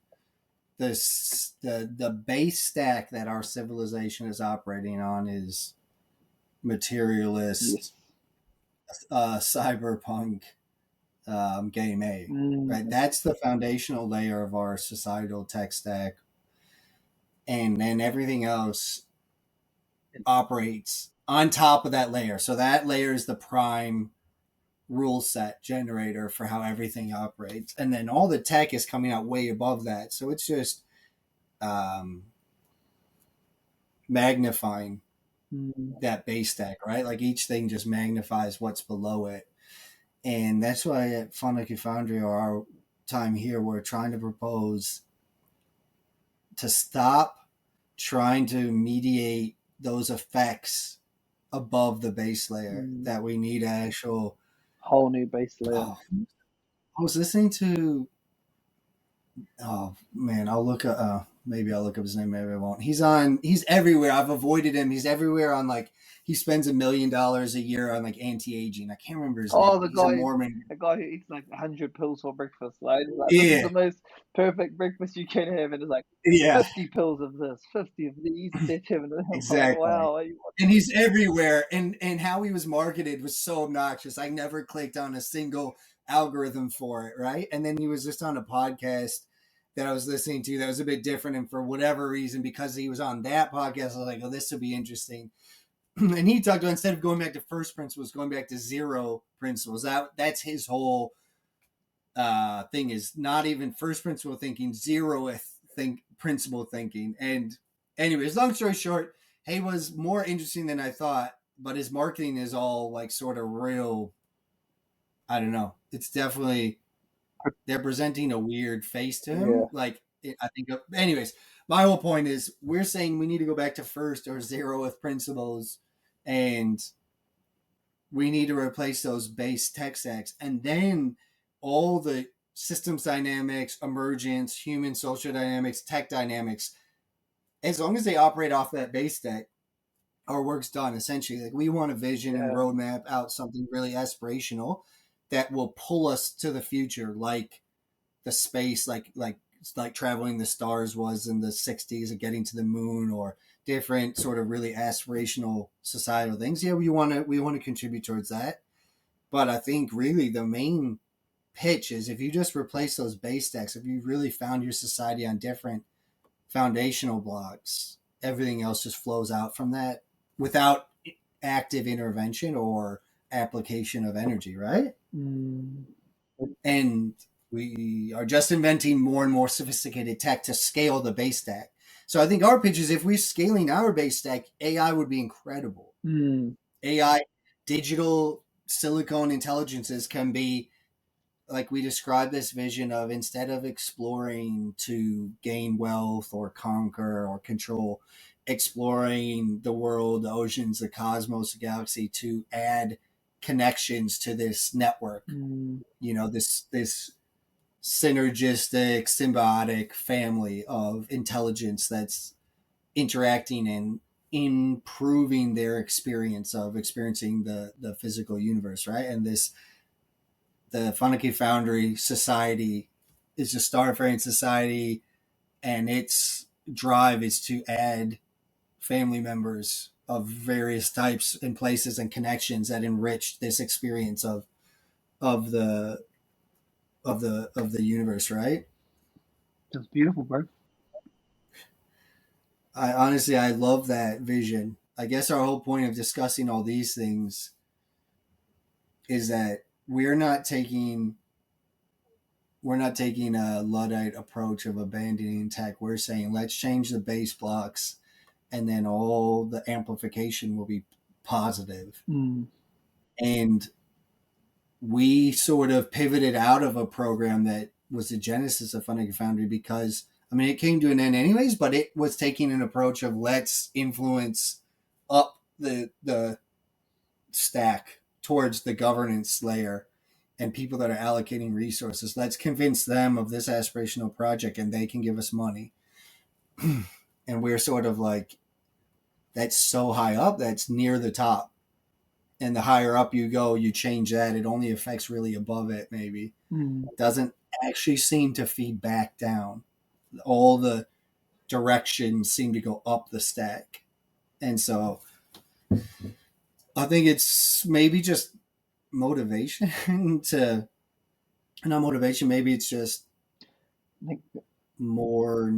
the base stack that our civilization is operating on is Yes. materialist, cyberpunk, game A, right? Mm, That's the foundational layer of our societal tech stack, and then everything else operates on top of that layer. So that layer is the prime rule set generator for how everything operates, and then all the tech is coming out way above that. So it's just um, magnifying mm, that base stack, right? Like each thing just magnifies what's below it. And that's why at Funaki Foundry, or our time here, we're trying to propose to stop trying to mediate those effects above the base layer, mm. that we need actual. Whole new base layer. Oh, I was listening to, oh man, I'll look at maybe I'll look up his name, maybe I won't. He's everywhere. I've avoided him. He's everywhere on, like, he spends $1 million a year on, like, anti-aging. I can't remember his Oh, name. He's a Mormon. the guy who eats like 100 pills for breakfast. Like, he's like, this is Yeah, the most perfect breakfast you can have, and it's like yeah, 50 pills of this, 50 of these, that, and I'm like, exactly. wow, And he's everywhere. And how he was marketed was so obnoxious. I never clicked on a single algorithm for it, right? And then he was just on a podcast that I was listening to that was a bit different. And for whatever reason, because he was on that podcast, I was like, oh, this will be interesting. And he talked about, instead of going back to first principles, going back to zero principles. That's his whole thing, is not even first principle thinking, zeroth principle thinking. And anyways, long story short, he was more interesting than I thought, but his marketing is all like sort of real. I don't know. It's definitely, they're presenting a weird face to yeah. him. Like, I think, anyways, my whole point is we're saying we need to go back to first or zeroth principles, and we need to replace those base tech stacks, and then all the systems dynamics, emergence, human social dynamics, tech dynamics, as long as they operate off that base stack, our work's done. Essentially, like, we want a vision and Yeah. roadmap out something really aspirational that will pull us to the future, like the space, like traveling the stars was in the 60s, and getting to the moon, or different sort of really aspirational societal things. Yeah, we want to contribute towards that. But I think really the main pitch is, if you just replace those base stacks, if you really found your society on different foundational blocks, everything else just flows out from that without active intervention or application of energy, right? Mm, And we are just inventing more and more sophisticated tech to scale the base stack. So I think our pitch is, if we're scaling our base stack, AI would be incredible. mm, AI, digital silicone intelligences, can be, like we described this vision of, instead of exploring to gain wealth or conquer or control, exploring the world, the oceans, the cosmos, the galaxy, to add connections to this network. mm, This synergistic, symbiotic family of intelligence that's interacting and improving their experience of experiencing the physical universe, right? And the Funaki Foundry Society is a Starfaring society, and its drive is to add family members of various types and places and connections that enrich this experience of the of the universe, right? just beautiful, bro. I love that vision. I guess our whole point of discussing all these things is that we're not taking a Luddite approach of abandoning tech. We're saying, let's change the base blocks, and then all the amplification will be positive. Mm. And we sort of pivoted out of a program that was the genesis of Funding Foundry because, I mean, it came to an end anyways, but it was taking an approach of let's influence up the stack towards the governance layer and people that are allocating resources. Let's convince them of this aspirational project and they can give us money. And we're sort of like, that's so high up, that's near the top. And the higher up you go, you change that. It only affects really above it, maybe. Mm. Doesn't actually seem to feed back down. All the directions seem to go up the stack. And so I think it's maybe just motivation to, not motivation, maybe it's just I think, more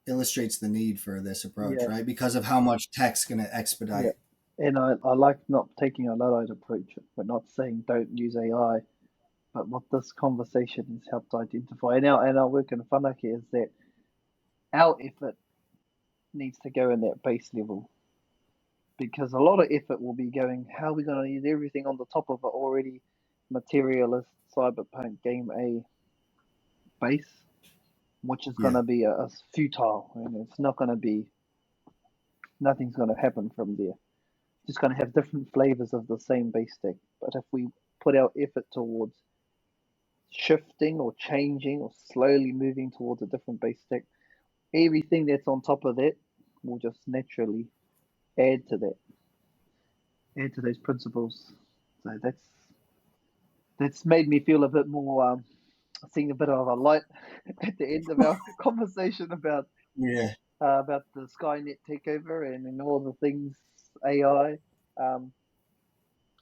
illustrates the need for this approach, yeah, right? Because of how much tech's going to yeah. expedite. And I like not taking a Luddite approach, but not saying don't use AI. But what this conversation has helped identify, and our work in whanake, is that our effort needs to go in that base level. Because a lot of effort will be going, how are we going to use everything on the top of it already materialist cyberpunk game A base, which is going Yeah. to be a futile, and it's not going to be, nothing's going to happen from there. Just going to have different flavors of the same base stick. But if we put our effort towards shifting or changing or slowly moving towards a different base stick, everything that's on top of that will just naturally add to that, add to those principles. So that's made me feel a bit more seeing a bit of a light at the end of our conversation Yeah. about the Skynet takeover and all the things AI. Um,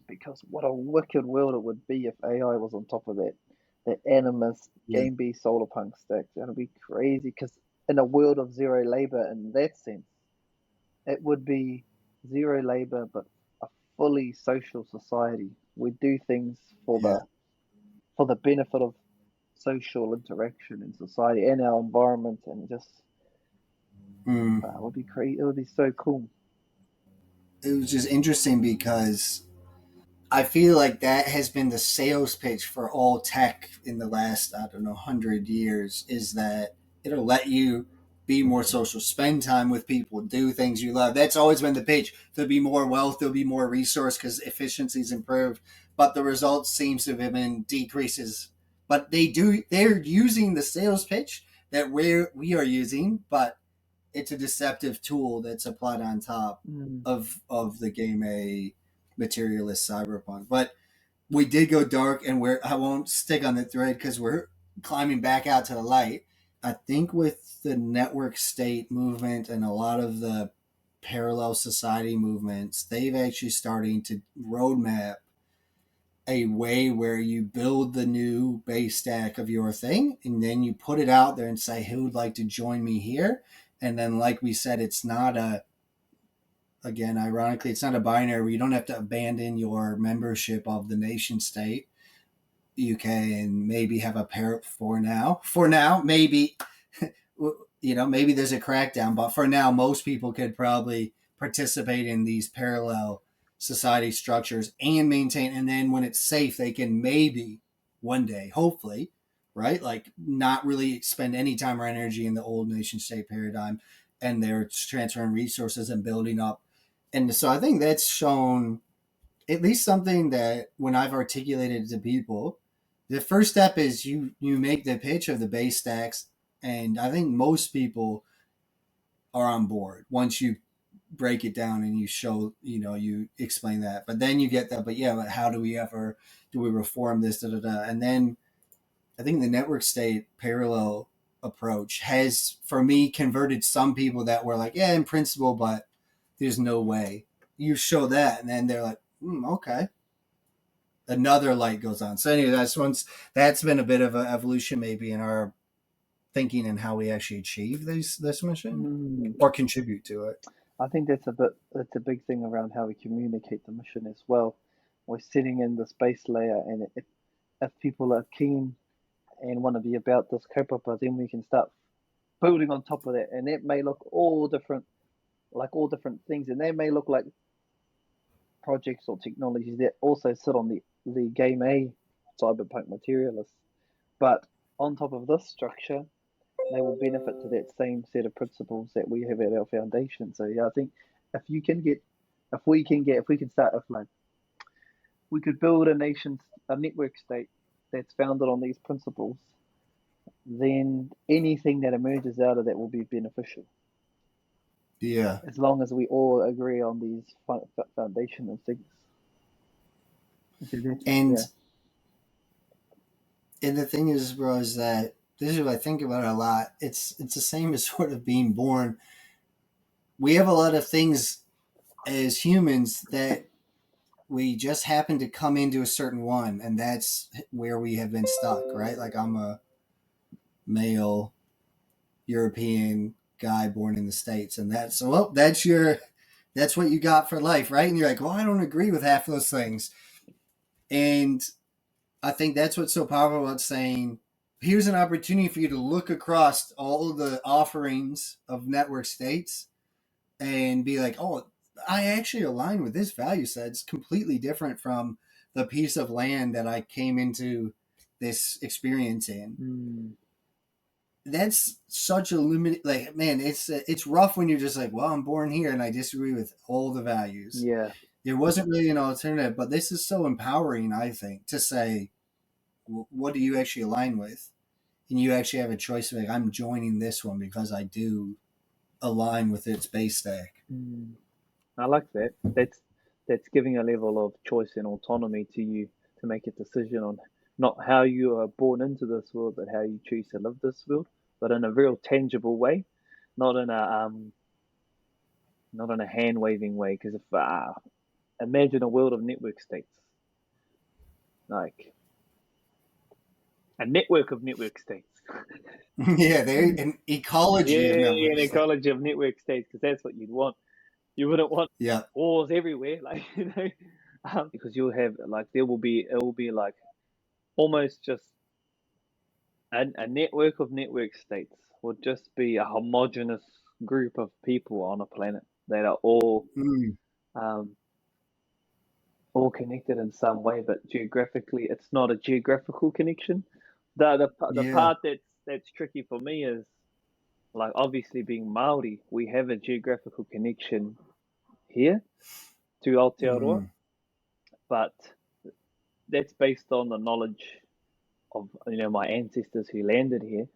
because what a wicked world it would be if AI was on top of that. That Animus Yeah. Game B Solar Punk stack. That'd be crazy because in a world of zero labor in that sense, it would be zero labor but a fully social society. We do things Yeah. for the benefit of social interaction in society and our environment, and just Mm. it would be crazy. It would be so cool. It was just interesting because I feel like that has been the sales pitch for all tech in the last, I don't know, 100 years, is that it'll let you be more social, spend time with people, do things you love. That's always been the pitch. There'll be more wealth, there'll be more resource because efficiency's improved. But the result seems to have been decreases. But they're using the sales pitch that we are using, but it's a deceptive tool that's applied on top Mm. of the game a materialist cyberpunk. But we did go dark, and I won't stick on the thread because we're climbing back out to the light. I think with the network state movement and a lot of the parallel society movements, they've actually starting to roadmap a way where you build the new base stack of your thing and then you put it out there and say who would like to join me here. And then like we said, it's not a, again, ironically, it's not a binary where you don't have to abandon your membership of the nation state. You can maybe have a pair for now maybe maybe there's a crackdown, but for now most people could probably participate in these parallel society structures and maintain, and then when it's safe they can maybe one day, hopefully, right, like not really spend any time or energy in the old nation state paradigm, and they're transferring resources and building up. And so I think that's shown at least something that when I've articulated to people, the first step is you make the pitch of the base stacks, and I think most people are on board once you break it down and you show, you explain that. But then you get that, but yeah, but how do we reform this, da, da, da. And then I think the network state parallel approach has, for me, converted some people that were like, yeah, in principle, but there's no way. You show that, and then they're like, okay. Another light goes on. So anyway, that's been a bit of an evolution maybe in our thinking and how we actually achieve this mission Mm. or contribute to it. I think that's a big thing around how we communicate the mission as well. We're sitting in the space layer, and if people are keen and want to be about this kaupapa, then we can start building on top of that, and it may look all different, like all different things, and they may look like projects or technologies that also sit on the game A cyberpunk materialists. But on top of this structure, they will benefit to that same set of principles that we have at our foundation. So yeah, I think if you can get, if we can start with like, we could build a network state that's founded on these principles, then anything that emerges out of that will be beneficial. Yeah. As long as we all agree on these foundational things. And Yeah. and the thing is, bro, is that this is what I think about a lot. It's the same as sort of being born. We have a lot of things as humans that we just happen to come into a certain one, and that's where we have been stuck, right? Like I'm a male European guy born in the States, and that's what you got for life, right? And you're like, well, I don't agree with half of those things. And I think that's what's so powerful about saying, here's an opportunity for you to look across all of the offerings of network states and be like, oh, I actually align with this value set. It's completely different from the piece of land that I came into this experience in. Mm. That's such a limit. Like, man, it's rough when you're just like, well, I'm born here and I disagree with all the values. Yeah. There wasn't really an alternative, but this is so empowering, I think, to say, what do you actually align with? And you actually have a choice of like, I'm joining this one because I do align with its base stack. Mm. I like that. That's giving a level of choice and autonomy to you to make a decision on not how you are born into this world, but how you choose to live this world, but in a real tangible way, not in a hand waving way. Because if imagine a world of network states, like a network of network states. Yeah, there an ecology of Yeah, an network states. ecology of network states, because that's what you'd want. You wouldn't want Yeah. wars everywhere, like because you'll have like it will be like almost just a network of network states would just be a homogenous group of people on a planet that are Mm, um, all connected in some way, but geographically, it's not a geographical connection. The yeah. part that's tricky for me is like obviously being Maori, we have a geographical connection here to Aotearoa, Mm, but that's based on the knowledge of my ancestors who landed here,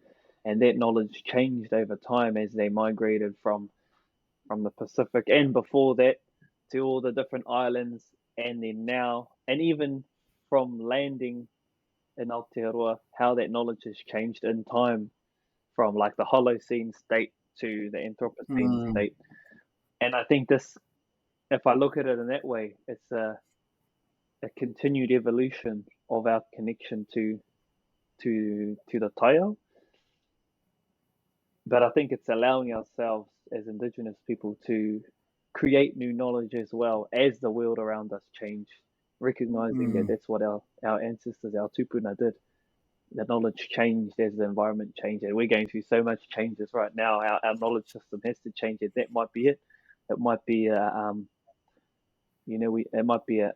and that knowledge changed over time as they migrated from the Pacific and before that to all the different islands, and then now, and even from landing in Aotearoa, how that knowledge has changed in time from like the Holocene state to the Anthropocene mm. state. And I think this, if I look at it in that way, it's a continued evolution of our connection to the taiao. But I think it's allowing ourselves as Indigenous people to create new knowledge as well as the world around us change, recognizing that Mm. that's what our ancestors, our tupuna did. The knowledge changed as the environment changed, and we're going through so much changes right now. Our knowledge system has to change, and that might be it. It might be it might be a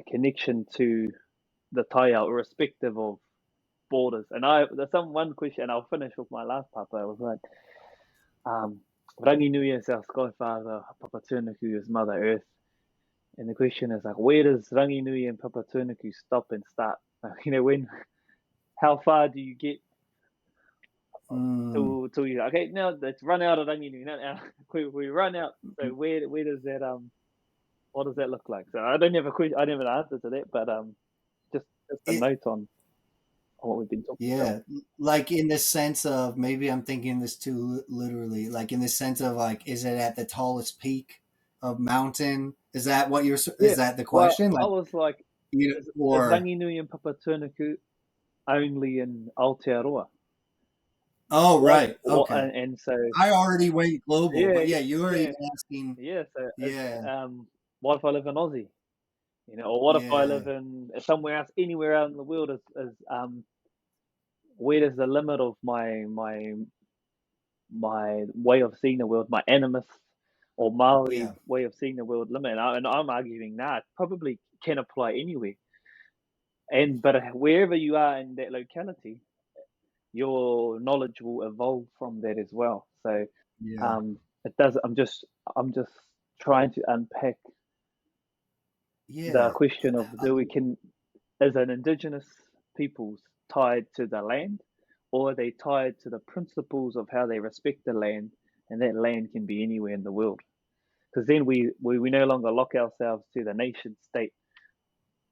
connection to the taiao, irrespective of borders. And there's one question, and I'll finish with my last papa. I was like, Rangi Nui is our sky father, Papa Tunuku is Mother Earth. And the question is like, where does Rangi Nui and Papa Tunuku stop and start? How far do you get Mm. till you? Okay, now let's run out of Rangi Nui. Now we run out. So where does that what does that look like? So I don't have a question. I don't have an answer to that, but just a It, note on what we've been talking about. yeah, like in the sense of, maybe I'm thinking this too literally, like in the sense of like, is it at the tallest peak of mountain? Is that what Yeah. is that the Well, question? I Like, was like, is or, Rangi Nui and Papa Tunuku only in Aotearoa? oh, right. What Okay. and so I already went global, yeah, but yeah, you were yeah, even asking. yeah. So Yeah. what if I live in Aussie? Or what if I live Yeah. in somewhere else, anywhere out in the world? Is where does the limit of my way of seeing the world, my animus, or Maori Yeah. way of seeing the world limit. And I'm arguing that probably can apply anywhere. And but wherever you are in that locality, your knowledge will evolve from that as well. So Yeah. it does. I'm just trying to unpack the Yeah. question of I, do we can as an indigenous peoples tied to the land, or are they tied to the principles of how they respect the land, and that land can be anywhere in the world. Because then we no longer lock ourselves to the nation state.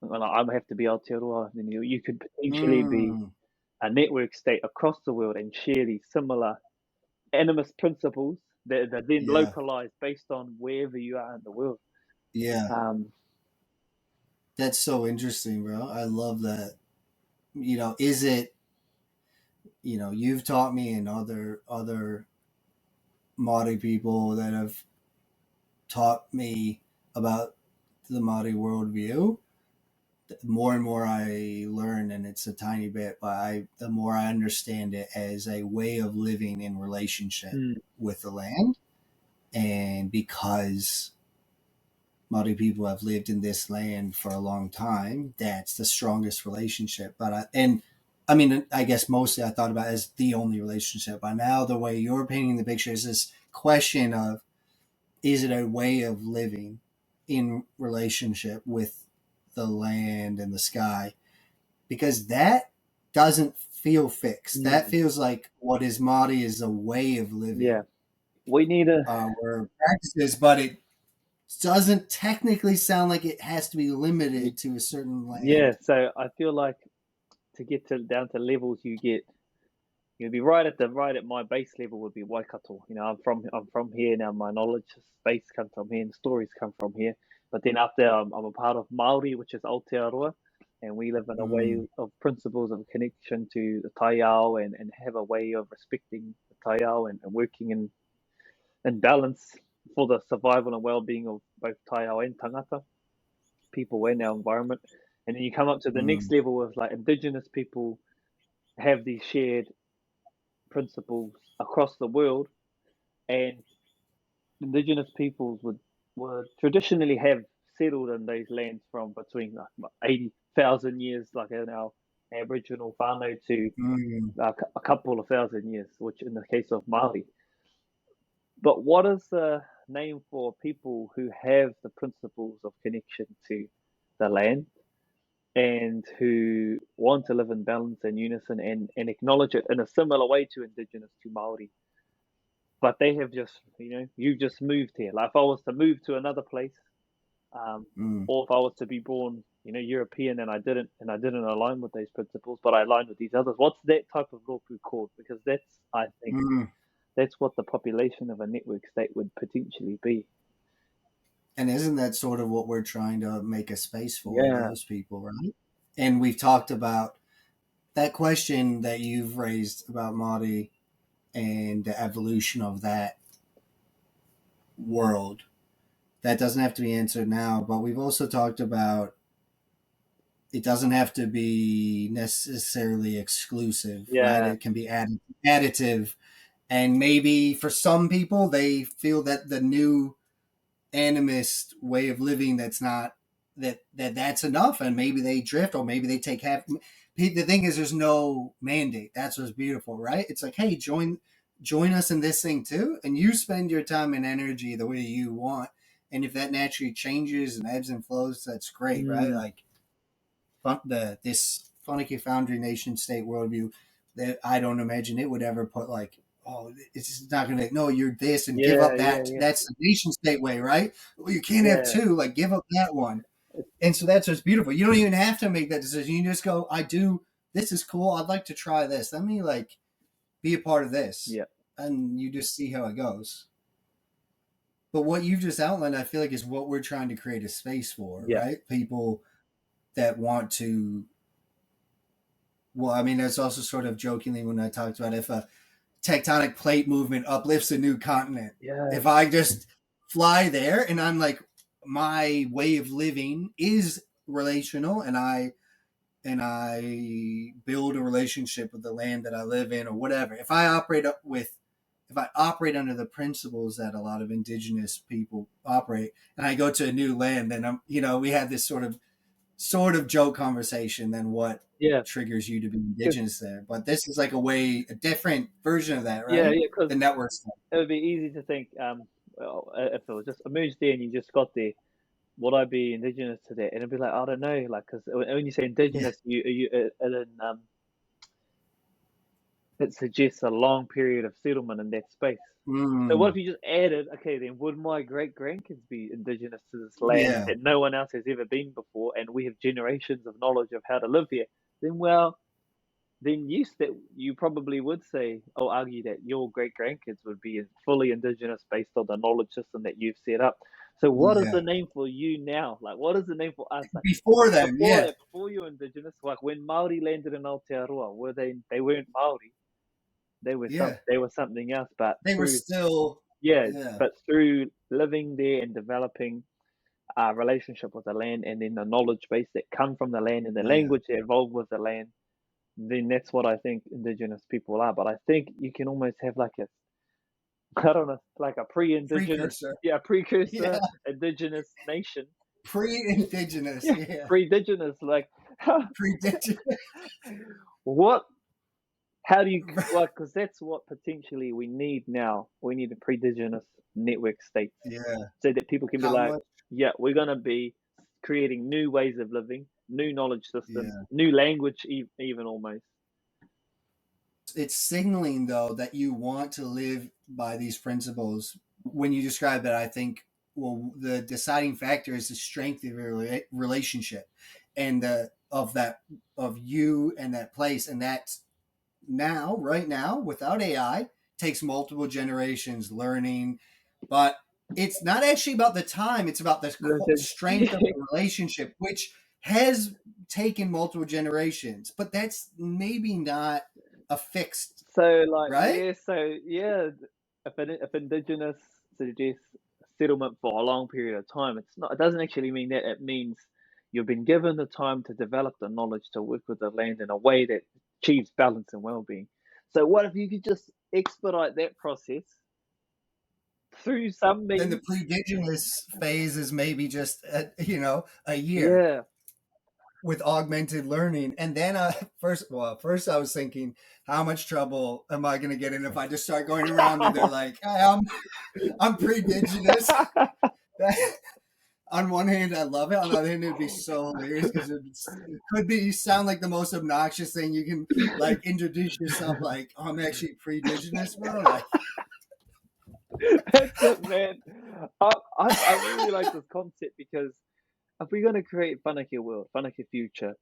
Well, I have to be Aotearoa, then you could potentially be mm, a network state across the world and share these similar animist principles that are then yeah. localized based on wherever you are in the world. Yeah. Um, That's so interesting, bro. I love that. Is it, you've taught me and other Māori people that have taught me about the Māori worldview. The more and more I learn, and it's a tiny bit, but the more I understand it as a way of living in relationship mm, with the land. And because Māori people have lived in this land for a long time, that's the strongest relationship. I mean, I guess mostly I thought about it as the only relationship. But now the way you're painting the picture is this question of, is it a way of living in relationship with the land and the sky? Because that doesn't feel fixed. That mm, feels like what is Māori is a way of yeah, living, we need a or practices, but it doesn't technically sound like it has to be limited to a certain yeah. land. So I feel like to get to down to levels you'd be right at my base level would be Waikato. I'm from here now. My knowledge base comes from here, and stories come from here. But then up there, I'm a part of Maori, which is Aotearoa, and we live in a way Mm, of principles of connection to the taiao, and have a way of respecting the taiao, and working in balance for the survival and well-being of both taiao and tangata, people and our environment. And then you come up to the next mm, level of like indigenous people have these shared principles across the world, and indigenous peoples would traditionally have settled in these lands from between like 80,000 years, like in our Aboriginal whānau, to mm, a couple of thousand years, which in the case of Māori. But what is the name for people who have the principles of connection to the land and who want to live in balance and unison, and acknowledge it in a similar way to Indigenous, to Māori? But they have just, you just moved here. Like if I was to move to another place, um, mm, or if I was to be born, European, and I didn't align with these principles, but I aligned with these others. What's that type of rōpū called? Because that's, I think, mm. that's what the population of a network state would potentially be. And isn't that sort of what we're trying to make a space for, Yeah, those people, right? And we've talked about that question that you've raised about Māori and the evolution of that world. That doesn't have to be answered now, but we've also talked about it doesn't have to be necessarily exclusive, right? yeah, It can be additive. And maybe for some people, they feel that the new animist way of living that's not that's enough, and maybe they drift, or maybe they take half. The thing is, there's no mandate. That's what's beautiful, right? It's like, hey, join us in this thing too, and you spend your time and energy the way you want. And if that naturally changes and ebbs and flows, that's great, right? mm, Like this Funky Foundry nation state worldview, that I don't imagine it would ever put like, oh, it's just not going to, no, you're this and give yeah, up yeah, that. yeah, That's the nation state way, right? Well, you can't have yeah, two, like give up that one. And so that's what's beautiful. You don't even have to make that decision. You just go, I do, this is cool. I'd like to try this. Let me like be a part of this. yeah, And you just see how it goes. But what you've just outlined, I feel like, is what we're trying to create a space for, yeah, right? People that want to, well, I mean, that's also sort of jokingly when I talked about if a tectonic plate movement uplifts a new continent. yeah, If I just fly there and I'm like, my way of living is relational, and I build a relationship with the land that I live in or whatever. If I operate up with if I operate under the principles that a lot of indigenous people operate, and I go to a new land, then we have this sort of joke conversation. Then what Yeah, triggers you to be 'cause- indigenous there? But this is like a different version of that, yeah, right? yeah. Because The network stuff. it would be easy to think, well, if it was just a moose there and you just got there, would I be indigenous to that? And it'd be like, I don't know, like, because when you say Yeah. indigenous, it suggests a long period of settlement in that space. So what if Mm, you just added, okay, then would my great grandkids be indigenous to this land yeah. that no one else has ever been before, and we have generations of knowledge of how to live here? Then, well, then yes, that you probably would say, or argue that your great grandkids would be fully indigenous based on the knowledge system that you've set up. So, what is Yeah. the name for you now? Like, what is the name for us? Like, Before then, before yeah. that, before you were indigenous, like when Maori landed in Aotearoa, were they? They weren't Maori. They were Yeah. they were something else. But They were through still, yeah, yeah. but through living there and developing a relationship with the land, and then the knowledge base that come from the land and the Yeah. language that evolved with the land, then that's what I think indigenous people are. But I think you can almost have like a, I don't know, like a pre-indigenous, Precursor. yeah, Yeah. precursor indigenous nation. Pre-indigenous. Yeah, Yeah. pre-indigenous. Like, Pre-indigenous. what? How do you like? Because that's what potentially we need now. We need a pre-indigenous network states Yeah. so that people can be How like, much? yeah, we're gonna be creating new ways of living, new knowledge systems, Yeah. new language, even almost. It's signaling though that you want to live by these principles. When you describe that, I think, well, the deciding factor is the strength of your relationship, and of you and that place, and that's now, right now, without AI, takes multiple generations learning, but it's not actually about the time. It's about the strength of the relationship, which has taken multiple generations, but that's maybe not a fixed, So like right? yeah, if indigenous suggests settlement for a long period of time, it's not. It doesn't actually mean that. It means you've been given the time to develop the knowledge to work with the land in a way that achieves balance and well-being. So what if you could just expedite that process through some Then the means? predigenous phase is maybe just a year Yeah. with augmented learning. And then first I was thinking, how much trouble am I going to get in if I just start going around and they're like, hey, I'm pre-indigenous. On one hand, I love it. On the other hand, it'd be so hilarious because it could be sound like the most obnoxious thing you can, like, introduce yourself like, oh, I'm actually pre-indigenous, bro. Like, That's it, man. I really like this concept because if we're going to create Whanake world, Whanake future,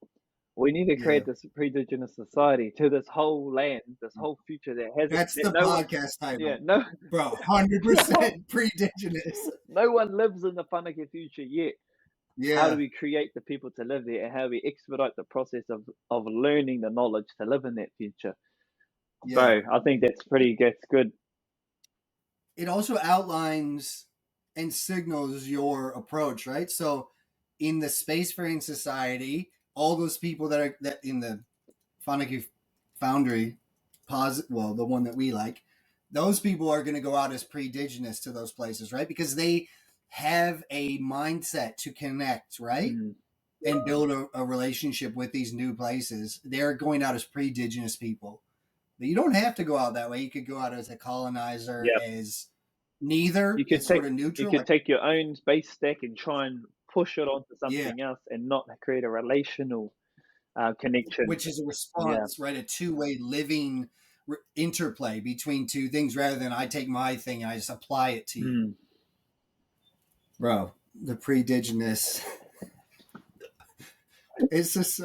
we need to yeah, create this pre-indigenous society to this whole land, this whole future that hasn't, that's that the no one, podcast yeah, title, no, bro. no, 100% pre-indigenous. no one lives in the Whanake future yet. How do Yeah, we create the people to live there, and how do we expedite the process of learning the knowledge to live in that future? yeah. Bro, I think that's good. It also outlines and signals your approach, right? So, in the spacefaring society, all those people that in the Fontaine Foundry, the one that we like, those people are going to go out as pre-indigenous to those places, right? Because they have a mindset to connect, right? Mm, And build a relationship with these new places. They're going out as pre-indigenous people. But you don't have to go out that way. You could go out as a colonizer, yeah. as neither, You could as sort take of you neutral. could Like, take your own base stack and try and push it onto yeah, something else and not create a relational connection. which is a Yeah. response, right? A two-way living interplay between two things rather than I take my thing and I just apply it to you. Mm. Bro, the pre-indigenous. It's just,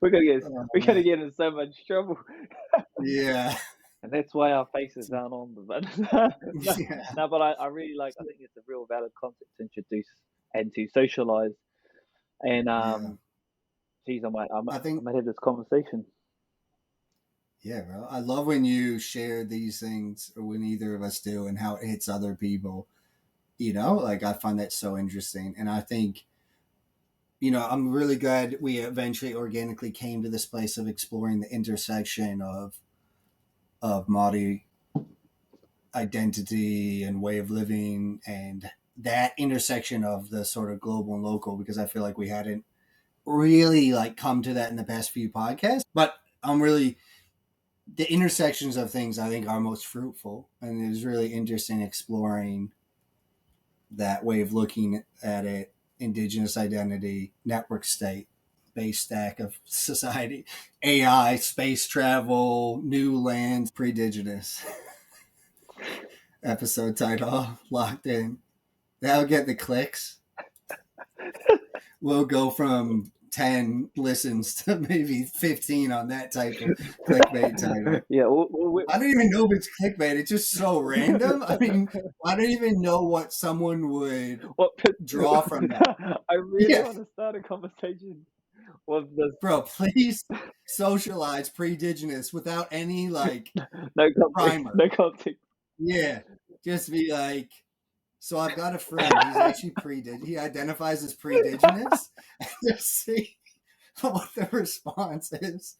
we're gonna get oh, we're gonna man. get in so much trouble, Yeah. and that's why our faces aren't on the button. No, Yeah. no, but I really like. I think it's a real valid concept to introduce and to socialize. And Yeah. geez, I I think, might have this conversation. yeah, bro. I love when you share these things, or when either of us do, and how it hits other people. Like, I find that so interesting. And I think, I'm really glad we eventually organically came to this place of exploring the intersection of Māori identity and way of living, and that intersection of the sort of global and local, because I feel like we hadn't really like come to that in the past few podcasts. But I'm really, the intersections of things I think are most fruitful, and it was really interesting exploring that way of looking at it. Indigenous identity, network state, base stack of society, AI, space travel, new lands, Predigenous. Episode title locked in. That'll get the clicks. We'll go from 10 listens to maybe 15 on that type of clickbait title. Yeah, I don't even know if it's clickbait. It's just so random. I mean, I don't even know what someone would draw from that. I really Yeah. want to start a conversation with this. Bro, please socialize Predigenous without any like No context. primer. No context. Yeah. Just be like, so I've got a friend. He's actually he identifies as Predigenous. And just see what the response is.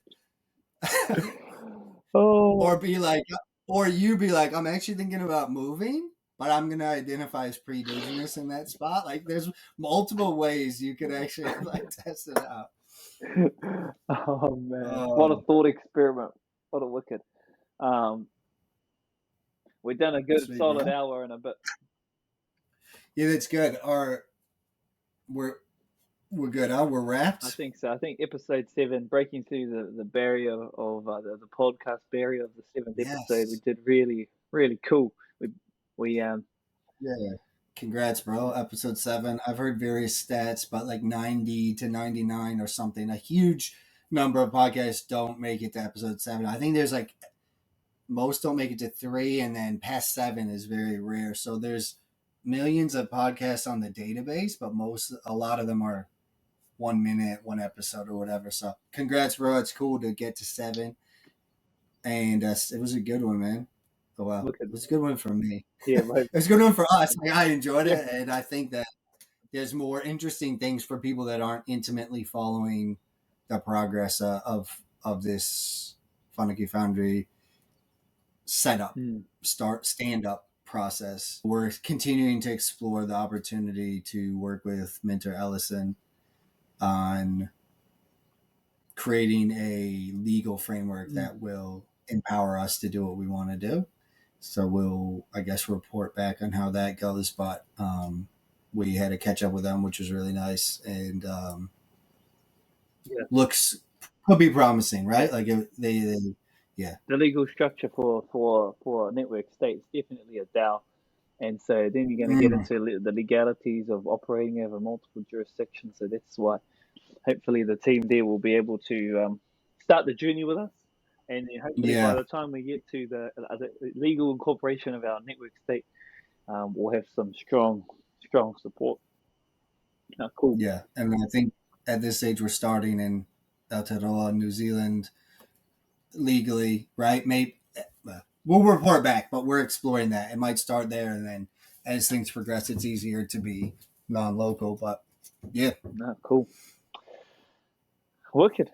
Or be like, or you be like, I'm actually thinking about moving, but I'm gonna identify as Predigenous in that spot. Like, there's multiple ways you could actually like test it out. Oh man, what a thought experiment! What a wicked. We've done a good Sweet, solid bro. hour and a bit. Yeah, that's good. We're good, huh? We're wrapped. I think so. I think episode 7, breaking through the barrier of the podcast barrier of the 7th episode, we did really, really cool. We Yeah. Congrats, bro. Episode 7. I've heard various stats, but like 90 to 99 or something. A huge number of podcasts don't make it to episode 7. I think there's like, most don't make it to 3, and then past 7 is very rare. So there's millions of podcasts on the database, but a lot of them are 1 minute, one episode or whatever. So congrats, bro. It's cool to get to 7. And it was a good one, man. Oh, wow. It was a good one for me. Yeah, right. It was a good one for us. Like, I enjoyed it, and I think that there's more interesting things for people that aren't intimately following the progress of this Funky Foundry setup, stand-up process. We're continuing to explore the opportunity to work with Minter Ellison on creating a legal framework that will empower us to do what we want to do. So we'll, I guess, report back on how that goes. But we had to catch up with them, which was really nice, and could be promising, right? Like the legal structure for network states definitely a DAO, and so then you're going to get into the legalities of operating over multiple jurisdictions. So that's why hopefully the team there will be able to start the journey with us, and then hopefully by the time we get to the legal incorporation of our network state, we'll have some strong support. Cool. Yeah, and I think at this stage we're starting in Aotearoa, New Zealand, legally, right? Maybe we'll report back, but we're exploring that. It might start there, and then as things progress, it's easier to be non-local. But yeah, Cool. Wicked.